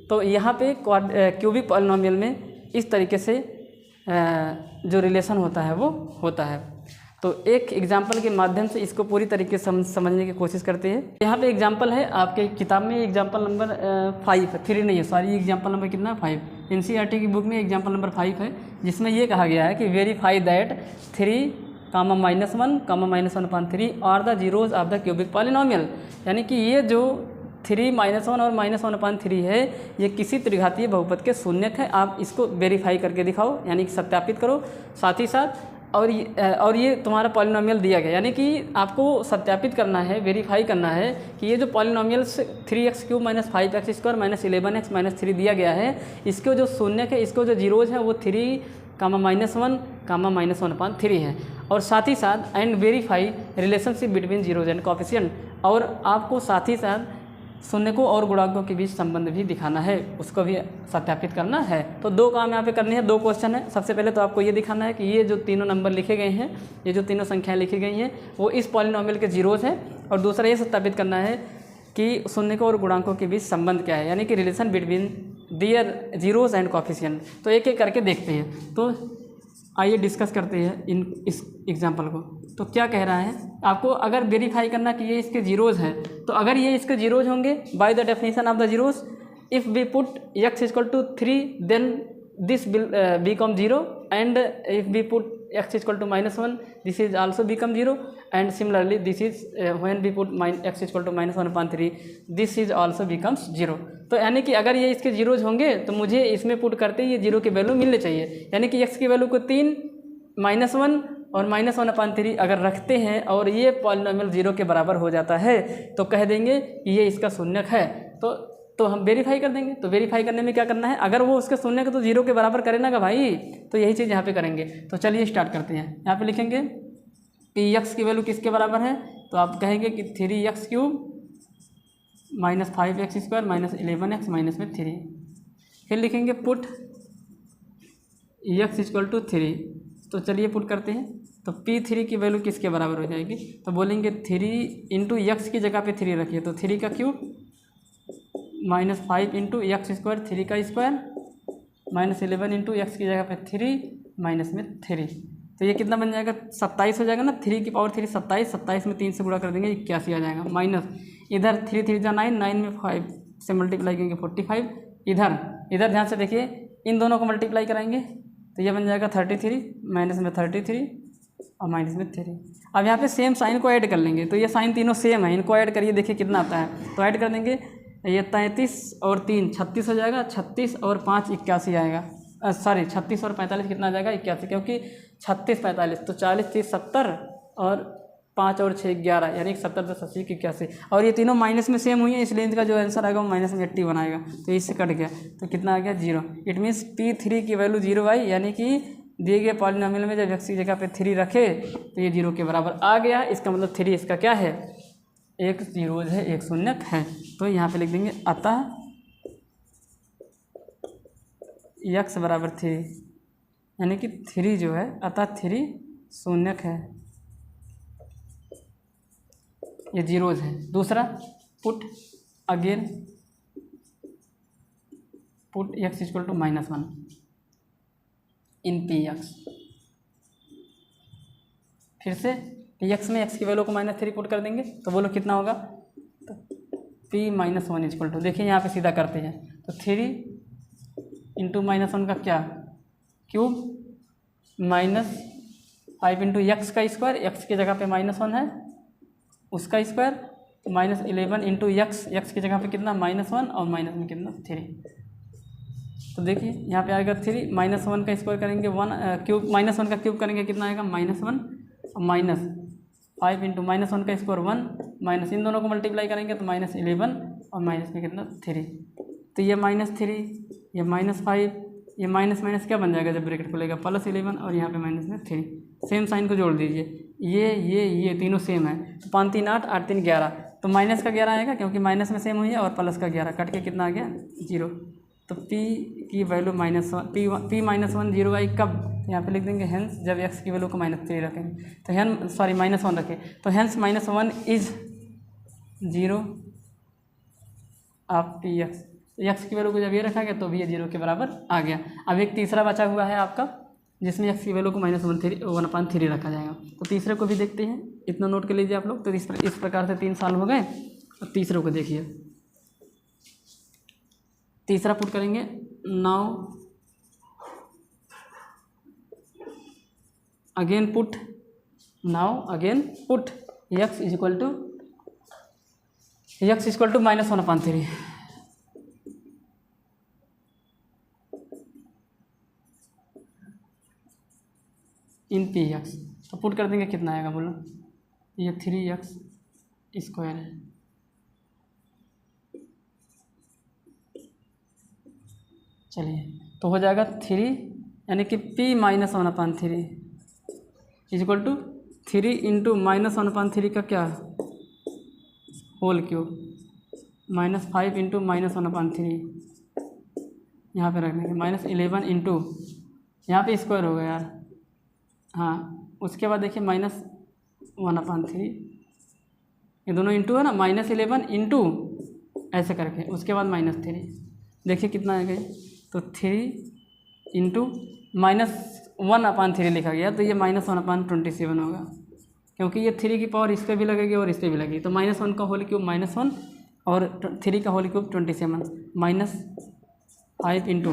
तो यहाँ पे क्यूबिक पॉलिनोमियल में इस तरीके से जो रिलेशन होता है वो होता है। तो एक एग्जाम्पल के माध्यम से इसको पूरी तरीके से समझने की कोशिश करते हैं। यहाँ पे एग्जाम्पल है आपके किताब में, एग्जाम्पल नंबर 5 है, 3 नहीं है, सॉरी, एग्जाम्पल नंबर कितना, 5। NCERT की बुक में एग्जाम्पल नंबर 5 है, जिसमें ये कहा गया है कि verify that 3 comma -1 comma -1/3 are the zeros of the cubic polynomial. यानी कि ये जो 3 -1 और -1/3 है ये किसी त्रिघातीय बहुपद के शून्यक है। आप इसको वेरीफाई करके दिखाओ, यानी कि सत्यापित करो। साथ ही साथ और ये तुम्हारा पॉलिनोमियल दिया गया, यानी कि आपको सत्यापित करना है, वेरीफाई करना है कि ये जो पॉलिनोमियल्स 3x³ - 5x² - 11x - 3 दिया गया है, इसके जो शून्यक है, इसको जो जीरोज है वो 3, -1, -1/3 है। और साथ ही साथ and verify relationship between zeros and coefficient, और आपको साथ ही साथ शून्यकों और गुणांकों के बीच संबंध भी दिखाना है, उसको भी सत्यापित करना है। तो 2 काम यहाँ पे करने हैं, 2 क्वेश्चन है। सबसे पहले तो आपको ये दिखाना है कि ये जो तीनों नंबर लिखे गए हैं, ये जो तीनों संख्याएं लिखी गई हैं वो इस पॉलिनोमियल के जीरोज हैं, और दूसरा ये सत्यापित करना है कि शून्यकों और गुणांकों के बीच संबंध क्या है, यानी कि relation between their zeros and coefficient. तो एक एक करके देखते हैं। तो आइए डिस्कस करते हैं इस एग्जाम्पल को। तो क्या कह रहा है, आपको अगर वेरीफाई करना कि ये इसके जीरोज हैं, तो अगर ये इसके जीरोज होंगे by the definition of the zeros, if we put x = 3 then this will become 0, and if we put x = -1 this is also become 0, and similarly this is when we put x = -1/3 this is also becomes 0। तो यानी कि अगर ये इसके जीरोज होंगे तो मुझे इसमें पुट करते ही ये 0 की वैल्यू मिलनी चाहिए, यानी कि x की वैल्यू को 3, -1 और -1/3 अगर रखते हैं और ये पॉलिनोमियल 0 के बराबर हो जाता है तो कह देंगे कि ये इसका शून्यक है। तो हम वेरीफाई कर देंगे। तो वेरीफाई करने में क्या करना है, अगर वो उसके शून्यक तो 0 के बराबर करे ना भाई, तो यही चीज़ यहाँ पे करेंगे। तो चलिए स्टार्ट करते हैं। यहाँ पे लिखेंगे कि x की वैल्यू किसके बराबर है, तो आप कहेंगे कि 3x³ - 5x² - 11x - 3। फिर लिखेंगे पुट x = 3। तो चलिए पुट करते हैं। तो P3 की वैल्यू किसके बराबर हो जाएगी, तो बोलेंगे 3 × x की जगह पे 3 रखिए, तो 3 का क्यूब -5 × x², 3 का स्क्वायर -11 × x की जगह पे 3 में 3। तो ये कितना बन जाएगा, 27 हो जाएगा ना। 3 की पावर 3 27, 27 में 3 से गुणा कर देंगे 81 आ जाएगा, माइनस इधर 3 3 जा 9, 9 में 5 से मल्टीप्लाई करेंगे 45। इधर ध्यान से देखिए, इन दोनों को मल्टीप्लाई कराएंगे तो ये बन जाएगा 33, माइनस में 33 और माइनस में 3। अब यहाँ पे सेम साइन को ऐड कर लेंगे, तो ये साइन तीनों सेम है, इनको ऐड करिए, देखिए कितना आता है। तो ऐड कर देंगे, ये 33 और 3 36 हो जाएगा, 36 और 5 81 आएगा। सॉरी 36 और 45 कितना आ जाएगा, 81, क्योंकि 36 45 तो 40 30 70 और 5 और 6 11, यानी 70 10 80 81। और ये तीनों माइनस में सेम हुई है, इसलिए इनका जो आंसर आएगा वो माइनस में 81 आएगा। तो इससे कट गया, तो कितना आ गया 0। इट मीन्स P3 की वैल्यू 0 आई, यानी कि दिए गए पॉलिनोमियल में जब x की जगह पे 3 रखे तो ये 0 के बराबर आ गया। इसका मतलब 3 इसका क्या है, एक जीरोज है, एक शून्यक है। तो यहाँ पे लिख देंगे अतः x = 3, यानी कि 3 जो है, अतः 3 शून्यक है, ये जीरोज है। दूसरा पुट अगेन पुट x = -1 इन Px। फिर से Px में x की वैल्यू को -3 पुट कर देंगे, तो बोलो कितना होगा, तो P - 1 = देखिए यहाँ पे सीधा करते हैं, तो 3 × -1 का क्या क्यूब -5 × x का स्क्वायर, x की जगह पे -1 है उसका स्क्वायर, -11 × x की जगह पे कितना -1 और माइनस में कितना 3। तो देखिए यहाँ पे आएगा 3, -1 का स्क्वायर करेंगे 1 क्यूब, -1 का क्यूब करेंगे कितना आएगा -1 और माइनस 5 × -1 का स्क्वायर 1, माइनस इन दोनों को मल्टीप्लाई करेंगे तो -11 और माइनस में कितना 3। तो ये -3, ये -5, ये माइनस माइनस क्या बन जाएगा जब ब्रैकेट खुलेगा, +11 और यहाँ पे माइनस में 3। सेम साइन को जोड़ दीजिए, ये तीनों सेम है, तो 5 3 8, 8 3 11, तो माइनस का 11 आएगा क्योंकि माइनस में सेम हुई है, और प्लस का 11 कट के कितना आ गया 0। तो P की वैल्यू -1, P -1 0 आई कब, यहाँ पे लिख देंगे हेंस जब x की वैल्यू को -3 रखेंगे, तो -1 रखें, तो hence -1 is 0 of Px। x की वैल्यू को जब ये रखा गया तो भी ये 0 के बराबर आ गया। अब एक तीसरा बचा हुआ है आपका, जिसमें x की वैल्यू को -1/3 रखा जाएगा। तो तीसरे को भी देखते हैं, इतना नोट कर लीजिए आप लोग। तो इस प्रकार से 3 साल हो गए। और तीसरे को देखिए, तीसरा पुट करेंगे, now again put now again put x is equal to -1/3 in P X. तो पुट कर देंगे, कितना आएगा बोलो? ये 3x² है। चलिए, तो हो जाएगा 3 यानी कि p -1/3 is equal to 3 into -1/3 का क्या होल क्यूब -5 इंटू -1/3 यहाँ पे रख देंगे -11 इंटू यहाँ पे स्क्वायर हो गया यार। हाँ, उसके बाद देखिए -1/3 ये दोनों इंटू है ना, -11 इंटू ऐसे करके, उसके बाद -3 देखिए कितना आ गया। तो 3 इंटू -1/3 लिखा गया, तो ये -1/27 होगा, क्योंकि ये 3 की पावर इस पर भी लगेगी और इस पर भी लगेगी। तो -1 का होल क्यूब -1 और 3 का होल क्यूब 27 -5 इंटू,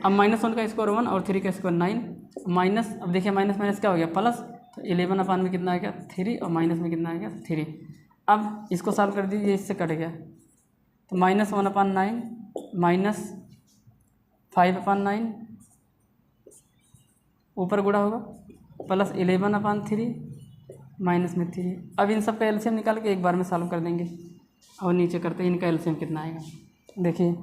अब -1 का स्क्वायर 1 और 3 का स्क्वायर 9 माइनस, अब देखिए माइनस माइनस क्या हो गया प्लस, तो 11 अपान में कितना आ गया 3 और माइनस में कितना आ गया 3। अब इसको सॉल्व कर दीजिए, इससे कट गया, तो -1/9 -5/9 ऊपर गुणा होगा प्लस 11/3 माइनस में 3। अब इन सब का एलसीएम निकाल के एक बार में सॉल्व कर देंगे और नीचे करते हैं इनका एलसीएम कितना आएगा। देखिए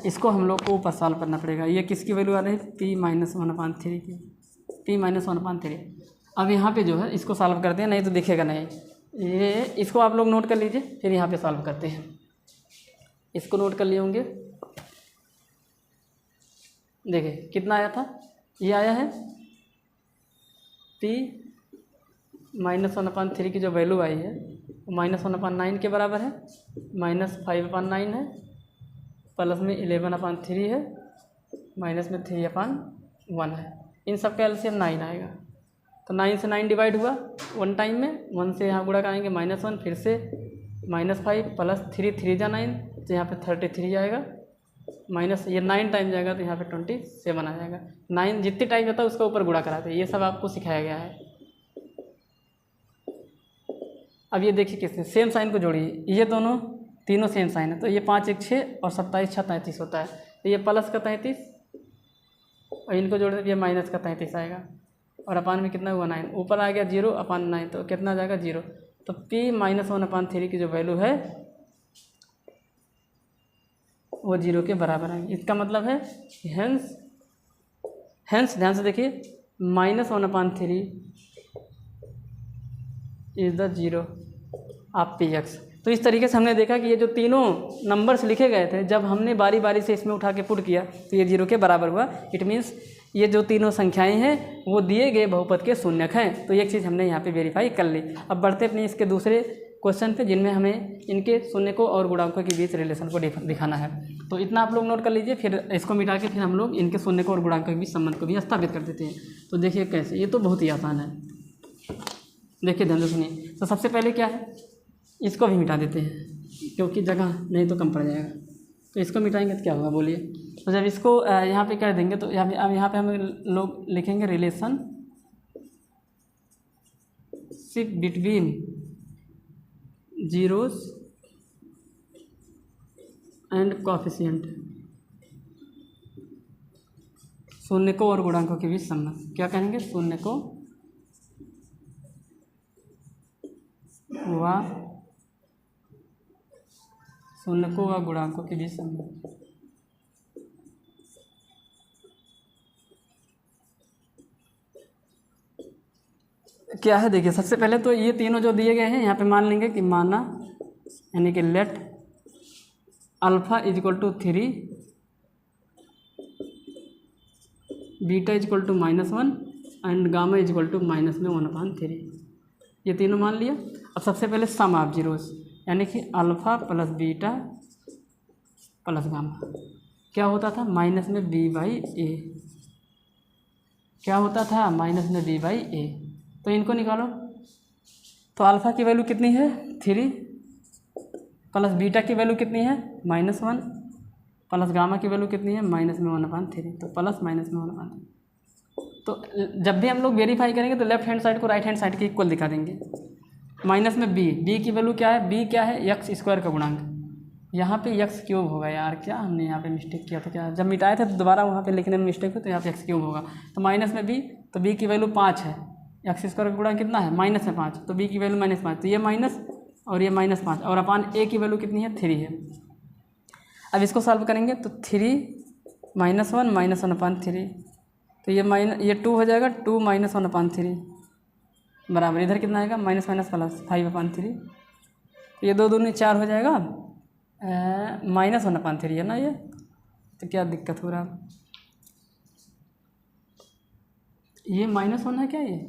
इसको हम लोग को ऊपर सॉल्व करना पड़ेगा। ये किसकी वैल्यू आ रही है? p -1/3 की, p -1/3। अब यहाँ पे जो है इसको सॉल्व करते हैं, नहीं तो दिखेगा नहीं। ये इसको आप लोग नोट कर लीजिए, फिर यहाँ पे सॉल्व करते हैं। इसको नोट कर लिए होंगे। देखिए कितना आया था, ये आया है p -1/3 की जो वैल्यू आई है वो -1/9 के बराबर है, -5/9 है, प्लस में 11/3 है, माइनस में 3/1 है। इन सब का एलसीएम 9 आएगा। तो 9 से 9 डिवाइड हुआ वन टाइम में, 1 से यहाँ गुणा कराएंगे -1, फिर से -5 प्लस 3 3 जा 9, तो यहाँ पे 33 आएगा, माइनस ये 9 टाइम जाएगा तो यहाँ पे 27 आ जाएगा। 9 जितनी टाइम जाता है उसका ऊपर गुणा कराते हैं, ये सब आपको सिखाया गया है। अब ये देखिए किसने सेम साइन को जोड़िए, ये दोनों तीनों सेम साइन है, तो ये 5 1 6 और 27 6 33 होता है। तो ये प्लस का 33 और इनको जोड़ दें, ये माइनस का 33 आएगा, और अपान में कितना हुआ 9, ऊपर आ गया 0 अपान 9, तो कितना आ जाएगा 0। तो p -1/3 की जो वैल्यू है वो 0 के बराबर आएगी। इसका मतलब है हेंस ध्यान से देखिए -1/3 इज द 0 ऑफ px। तो इस तरीके से हमने देखा कि ये जो तीनों नंबर्स लिखे गए थे, जब हमने बारी बारी से इसमें उठा के पुट किया तो ये 0 के बराबर हुआ। इट मीन्स ये जो तीनों संख्याएं हैं वो दिए गए बहुपद के शून्यक हैं। तो एक चीज़ हमने यहाँ पे वेरीफाई कर ली। अब बढ़ते अपने इसके दूसरे क्वेश्चन पे, जिनमें हमें इनके शून्यकों और गुणांकों के बीच रिलेशन को दिखाना है। तो इतना आप लोग नोट कर लीजिए, फिर इसको मिटा के फिर हम लोग इनके शून्यकों और गुणांकों के बीच संबंध को भी स्थापित कर देते हैं। तो देखिए कैसे, ये तो बहुत ही आसान है। देखिए ध्यान से सुनिए। तो सबसे पहले क्या है, इसको भी मिटा देते हैं क्योंकि जगह नहीं तो कम पड़ जाएगा। तो इसको मिटाएंगे तो क्या होगा बोलिए। तो जब इसको यहाँ पे कर देंगे तो यहाँ पे हम लोग लिखेंगे relationship between zeros and coefficient, शून्यकों और गुणांकों के बीच संबंध। क्या कहेंगे? शून्यकों व गुणांकों के बीच संबंध। क्या है देखिए, सबसे पहले तो ये तीनों जो दिए गए हैं यहाँ पे मान लेंगे कि माना, यानी कि let alpha is equal to 3, beta is equal to -1 and gamma is equal to -1/3। ये तीनों मान लिया। अब सबसे पहले सम ऑफ जीरोस, यानी कि alpha plus beta plus gamma क्या होता था? माइनस में b/a। क्या होता था? माइनस में b/a। तो इनको निकालो। तो अल्फ़ा की वैल्यू कितनी है? 3 प्लस बीटा की वैल्यू कितनी है? -1 प्लस गामा की वैल्यू कितनी है? -1/3। तो प्लस माइनस में 1/3। तो जब भी हम लोग वेरीफाई करेंगे तो लेफ्ट हैंड साइड को राइट हैंड साइड के इक्वल दिखा देंगे। माइनस में बी की वैल्यू क्या है, बी क्या है, एक्स स्क्वायर का गुणांक। यहाँ पे एक्स क्यूब होगा यार, क्या हमने यहाँ पे मिस्टेक किया था, क्या जब मिटाए थे तो दोबारा वहाँ पे लिखने में मिस्टेक हो, तो यहाँ पे एक्स क्यूब होगा। तो माइनस में बी, तो बी की वैल्यू 5 है, एक्स स्क्वायर का गुणांक कितना है, माइनस में 5, तो बी की वैल्यू -5, तो ये माइनस और ये -5, और अपान ए की वैल्यू कितनी है, 3 है। अब इसको सॉल्व करेंगे तो 3 -1 -1/3, तो ये 2 हो जाएगा, 2 -1/3 बराबर इधर कितना आएगा, माइनस माइनस प्लस 5/3, ये 2 दूनी 4 हो जाएगा, -1/3 है ना ये। तो क्या दिक्कत हो रहा है, ये -1 है क्या, ये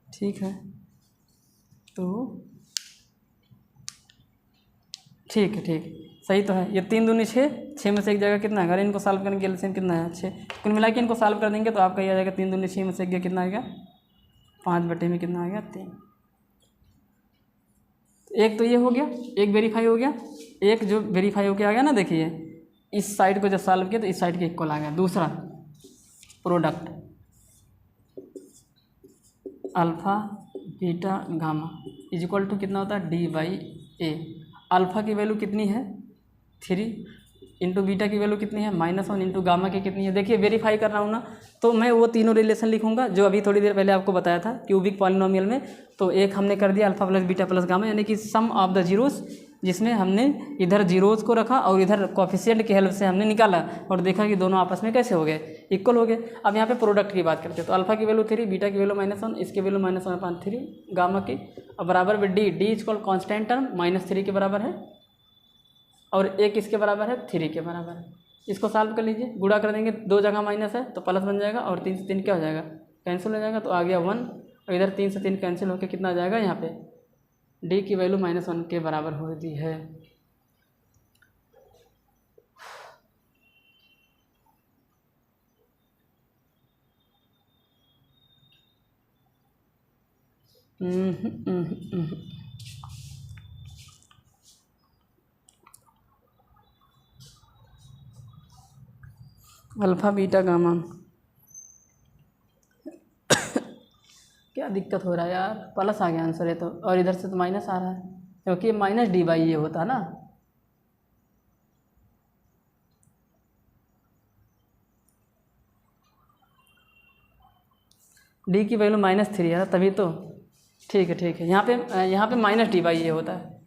ठीक है, तो ठीक है, ठीक सही तो है। ये 3 दूनी 6, 6 में से एक जगह कितना है, अगर इनको सॉल्व करेंगे एलसीएम कितना है, 6, कुल मिला के इनको सॉल्व कर देंगे तो आपका ये आ जाएगा 3 दूनी 6 में से एक कितना आएगा, 5 में कितना आ गया, 3। एक तो ये हो गया, एक वेरीफाई हो गया, एक जो वेरीफाई होके आ गया ना, देखिए इस साइड को जब सॉल्व किया तो इस साइड के इक्वल आ गया। दूसरा product alpha beta gamma is equal to कितना होता है, D/A। अल्फ़ा की वैल्यू कितनी है, 3, इंटू बीटा की वैल्यू कितनी है, -1, इंटू गामा की कितनी है। देखिए वेरीफाई कर रहा हूँ ना, तो मैं वो तीनों रिलेशन लिखूंगा जो अभी थोड़ी देर पहले आपको बताया था क्यूबिक पॉलिनोमियल में। तो एक हमने कर दिया alpha plus beta plus gamma, यानी कि सम ऑफ द जीरोस, जिसमें हमने इधर जीरोस को रखा और इधर कोफिशिएंट की हेल्प से हमने निकाला और देखा कि दोनों आपस में कैसे हो गए, इक्वल हो गए। अब यहाँ पे प्रोडक्ट की बात करते हैं, तो अल्फ़ा की वैल्यू 3, बीटा की वैल्यू -1, इसकी वैल्यू -1/3 गामा की, और बराबर में D is called constant term, -3 के बराबर है, और एक इसके बराबर है 3 के बराबर है। इसको सॉल्व कर लीजिए, गुणा कर देंगे, 2 जगह माइनस है तो प्लस बन जाएगा, और 3 से 3 क्या हो जाएगा, कैंसिल हो जाएगा, तो आ गया 1, और इधर 3 से 3 कैंसिल होकर कितना आ जाएगा, यहाँ पे डी की वैल्यू -1 के बराबर होती है। अल्फ़ा बीटा गामा क्या दिक्कत हो रहा है यार, प्लस आ गया आंसर है तो, और इधर से तो माइनस आ रहा है, क्योंकि -D/A होता है ना। डी की वैल्यू -3 है तभी तो, ठीक है, ठीक है, यहाँ पे -D/A होता है,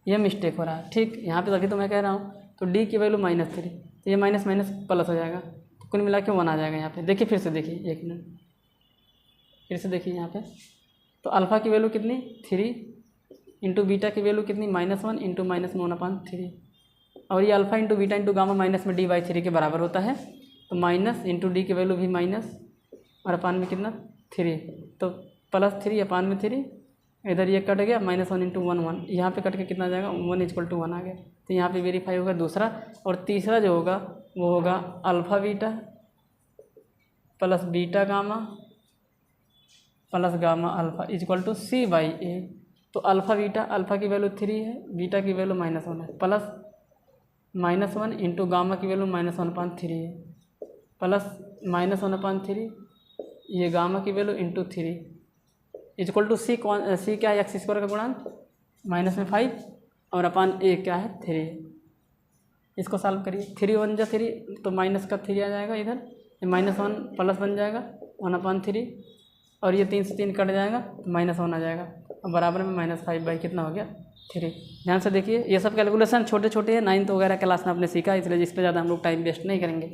ये मिस्टेक हो रहा है, ठीक, यहाँ पे तभी तो मैं कह रहा हूँ। तो डी की वैल्यू -3, तो ये माइनस माइनस प्लस हो जाएगा, तो कुल मिला के 1 आ जाएगा यहाँ पे। देखिए फिर से देखिए, 1 मिनट फिर से देखिए यहाँ पे, तो अल्फ़ा की वैल्यू कितनी, 3, इंटू बीटा की वैल्यू कितनी, -1 इंटू -1/3, और ये alpha into beta into gamma minus में D/3 के बराबर होता है। तो माइनस इंटू डी की वैल्यू भी माइनस, और अपान में कितना, 3, तो +3 अपान में 3, इधर ये कट गया, -1 इंटू 1 1, यहाँ पर कट के कितना आ जाएगा, 1 = 1 आ गया। तो यहाँ पे वेरीफाई होगा दूसरा, और तीसरा जो होगा वो होगा alpha beta plus beta gamma plus gamma alpha = C/A। तो अल्फ़ा बीटा, अल्फ़ा की वैल्यू 3 है, बीटा की वैल्यू -1 है, प्लस -1 इंटू गामा की वैल्यू -1/3 है, प्लस -1/3, ये गामा की वैल्यू इंटू 3 = C क्या है, एक्स स्क्वायर का गुणांक, माइनस में 5, और अपान ए क्या है, 3। इसको सॉल्व करिए, 3 1 जा 3, तो माइनस का 3 आ जाएगा इधर, ये -1 प्लस बन जाएगा 1/3, और ये 3 से 3 कट जाएगा तो -1 आ जाएगा, और बराबर में -5 कितना हो गया, 3। ध्यान से देखिए, ये सब कैलकुलेशन छोटे छोटे हैं, 9th वगैरह क्लास में आपने सीखा, इसलिए इस पर ज़्यादा हम लोग टाइम वेस्ट नहीं करेंगे।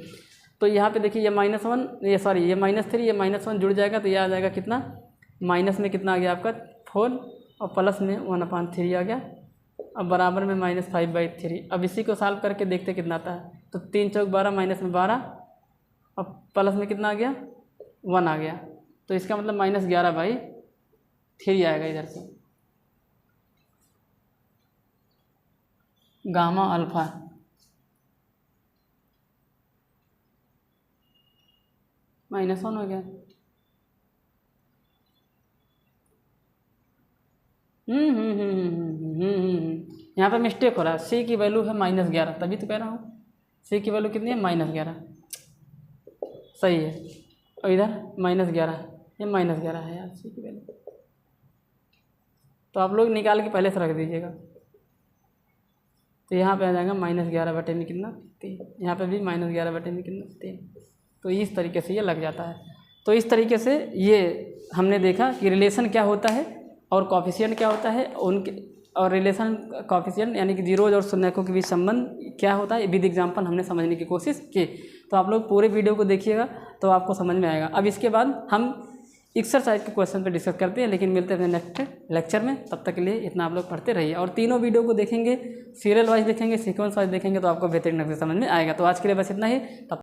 तो यहाँ पे देखिए, ये -1, ये -3, ये -1 जुड़ जाएगा, तो ये आ जाएगा कितना, माइनस में कितना आ गया आपका 4, और प्लस में 1/3 आ गया, अब बराबर में -5/3। अब इसी को सॉल्व करके देखते कितना आता है, तो 3 चौक 12, माइनस में 12, और प्लस में कितना आ गया, 1 आ गया, तो इसका मतलब -11/3 आएगा इधर से। गामा अल्फ़ा -1 हो गया, यहाँ पे मिस्टेक हो रहा है, सी की वैल्यू है -11, तभी तो कह रहा हूँ सी की वैल्यू कितनी है -11, सही है। और इधर -11, ये -11 है यार सी की वैल्यू। तो आप लोग निकाल के पहले से रख दीजिएगा। तो यहाँ पे आ जाएगा -11 बटे में कितना 3, यहाँ पे भी -11 बटे में कितना 3। तो इस तरीके से ये लग जाता है। तो इस तरीके से ये हमने देखा कि रिलेशन क्या होता है और कॉफिशिएंट क्या होता है, उनके और रिलेशन कॉफिशिएंट यानी कि जीरोज और शून्यकों के बीच संबंध क्या होता है, विद एग्जाम्पल हमने समझने की कोशिश की। तो आप लोग पूरे वीडियो को देखिएगा तो आपको समझ में आएगा। अब इसके बाद हम एक्सरसाइज के क्वेश्चन पे डिस्कस करते हैं, लेकिन मिलते हैं नेक्स्ट लेक्चर में। तब तक के लिए इतना आप लोग पढ़ते रहिए और तीनों वीडियो को देखेंगे, सीरियल वाइज देखेंगे, सीक्वेंस वाइज देखेंगे तो आपको बेहतरीन ढंग से समझ में आएगा। तो आज के लिए बस इतना ही। तब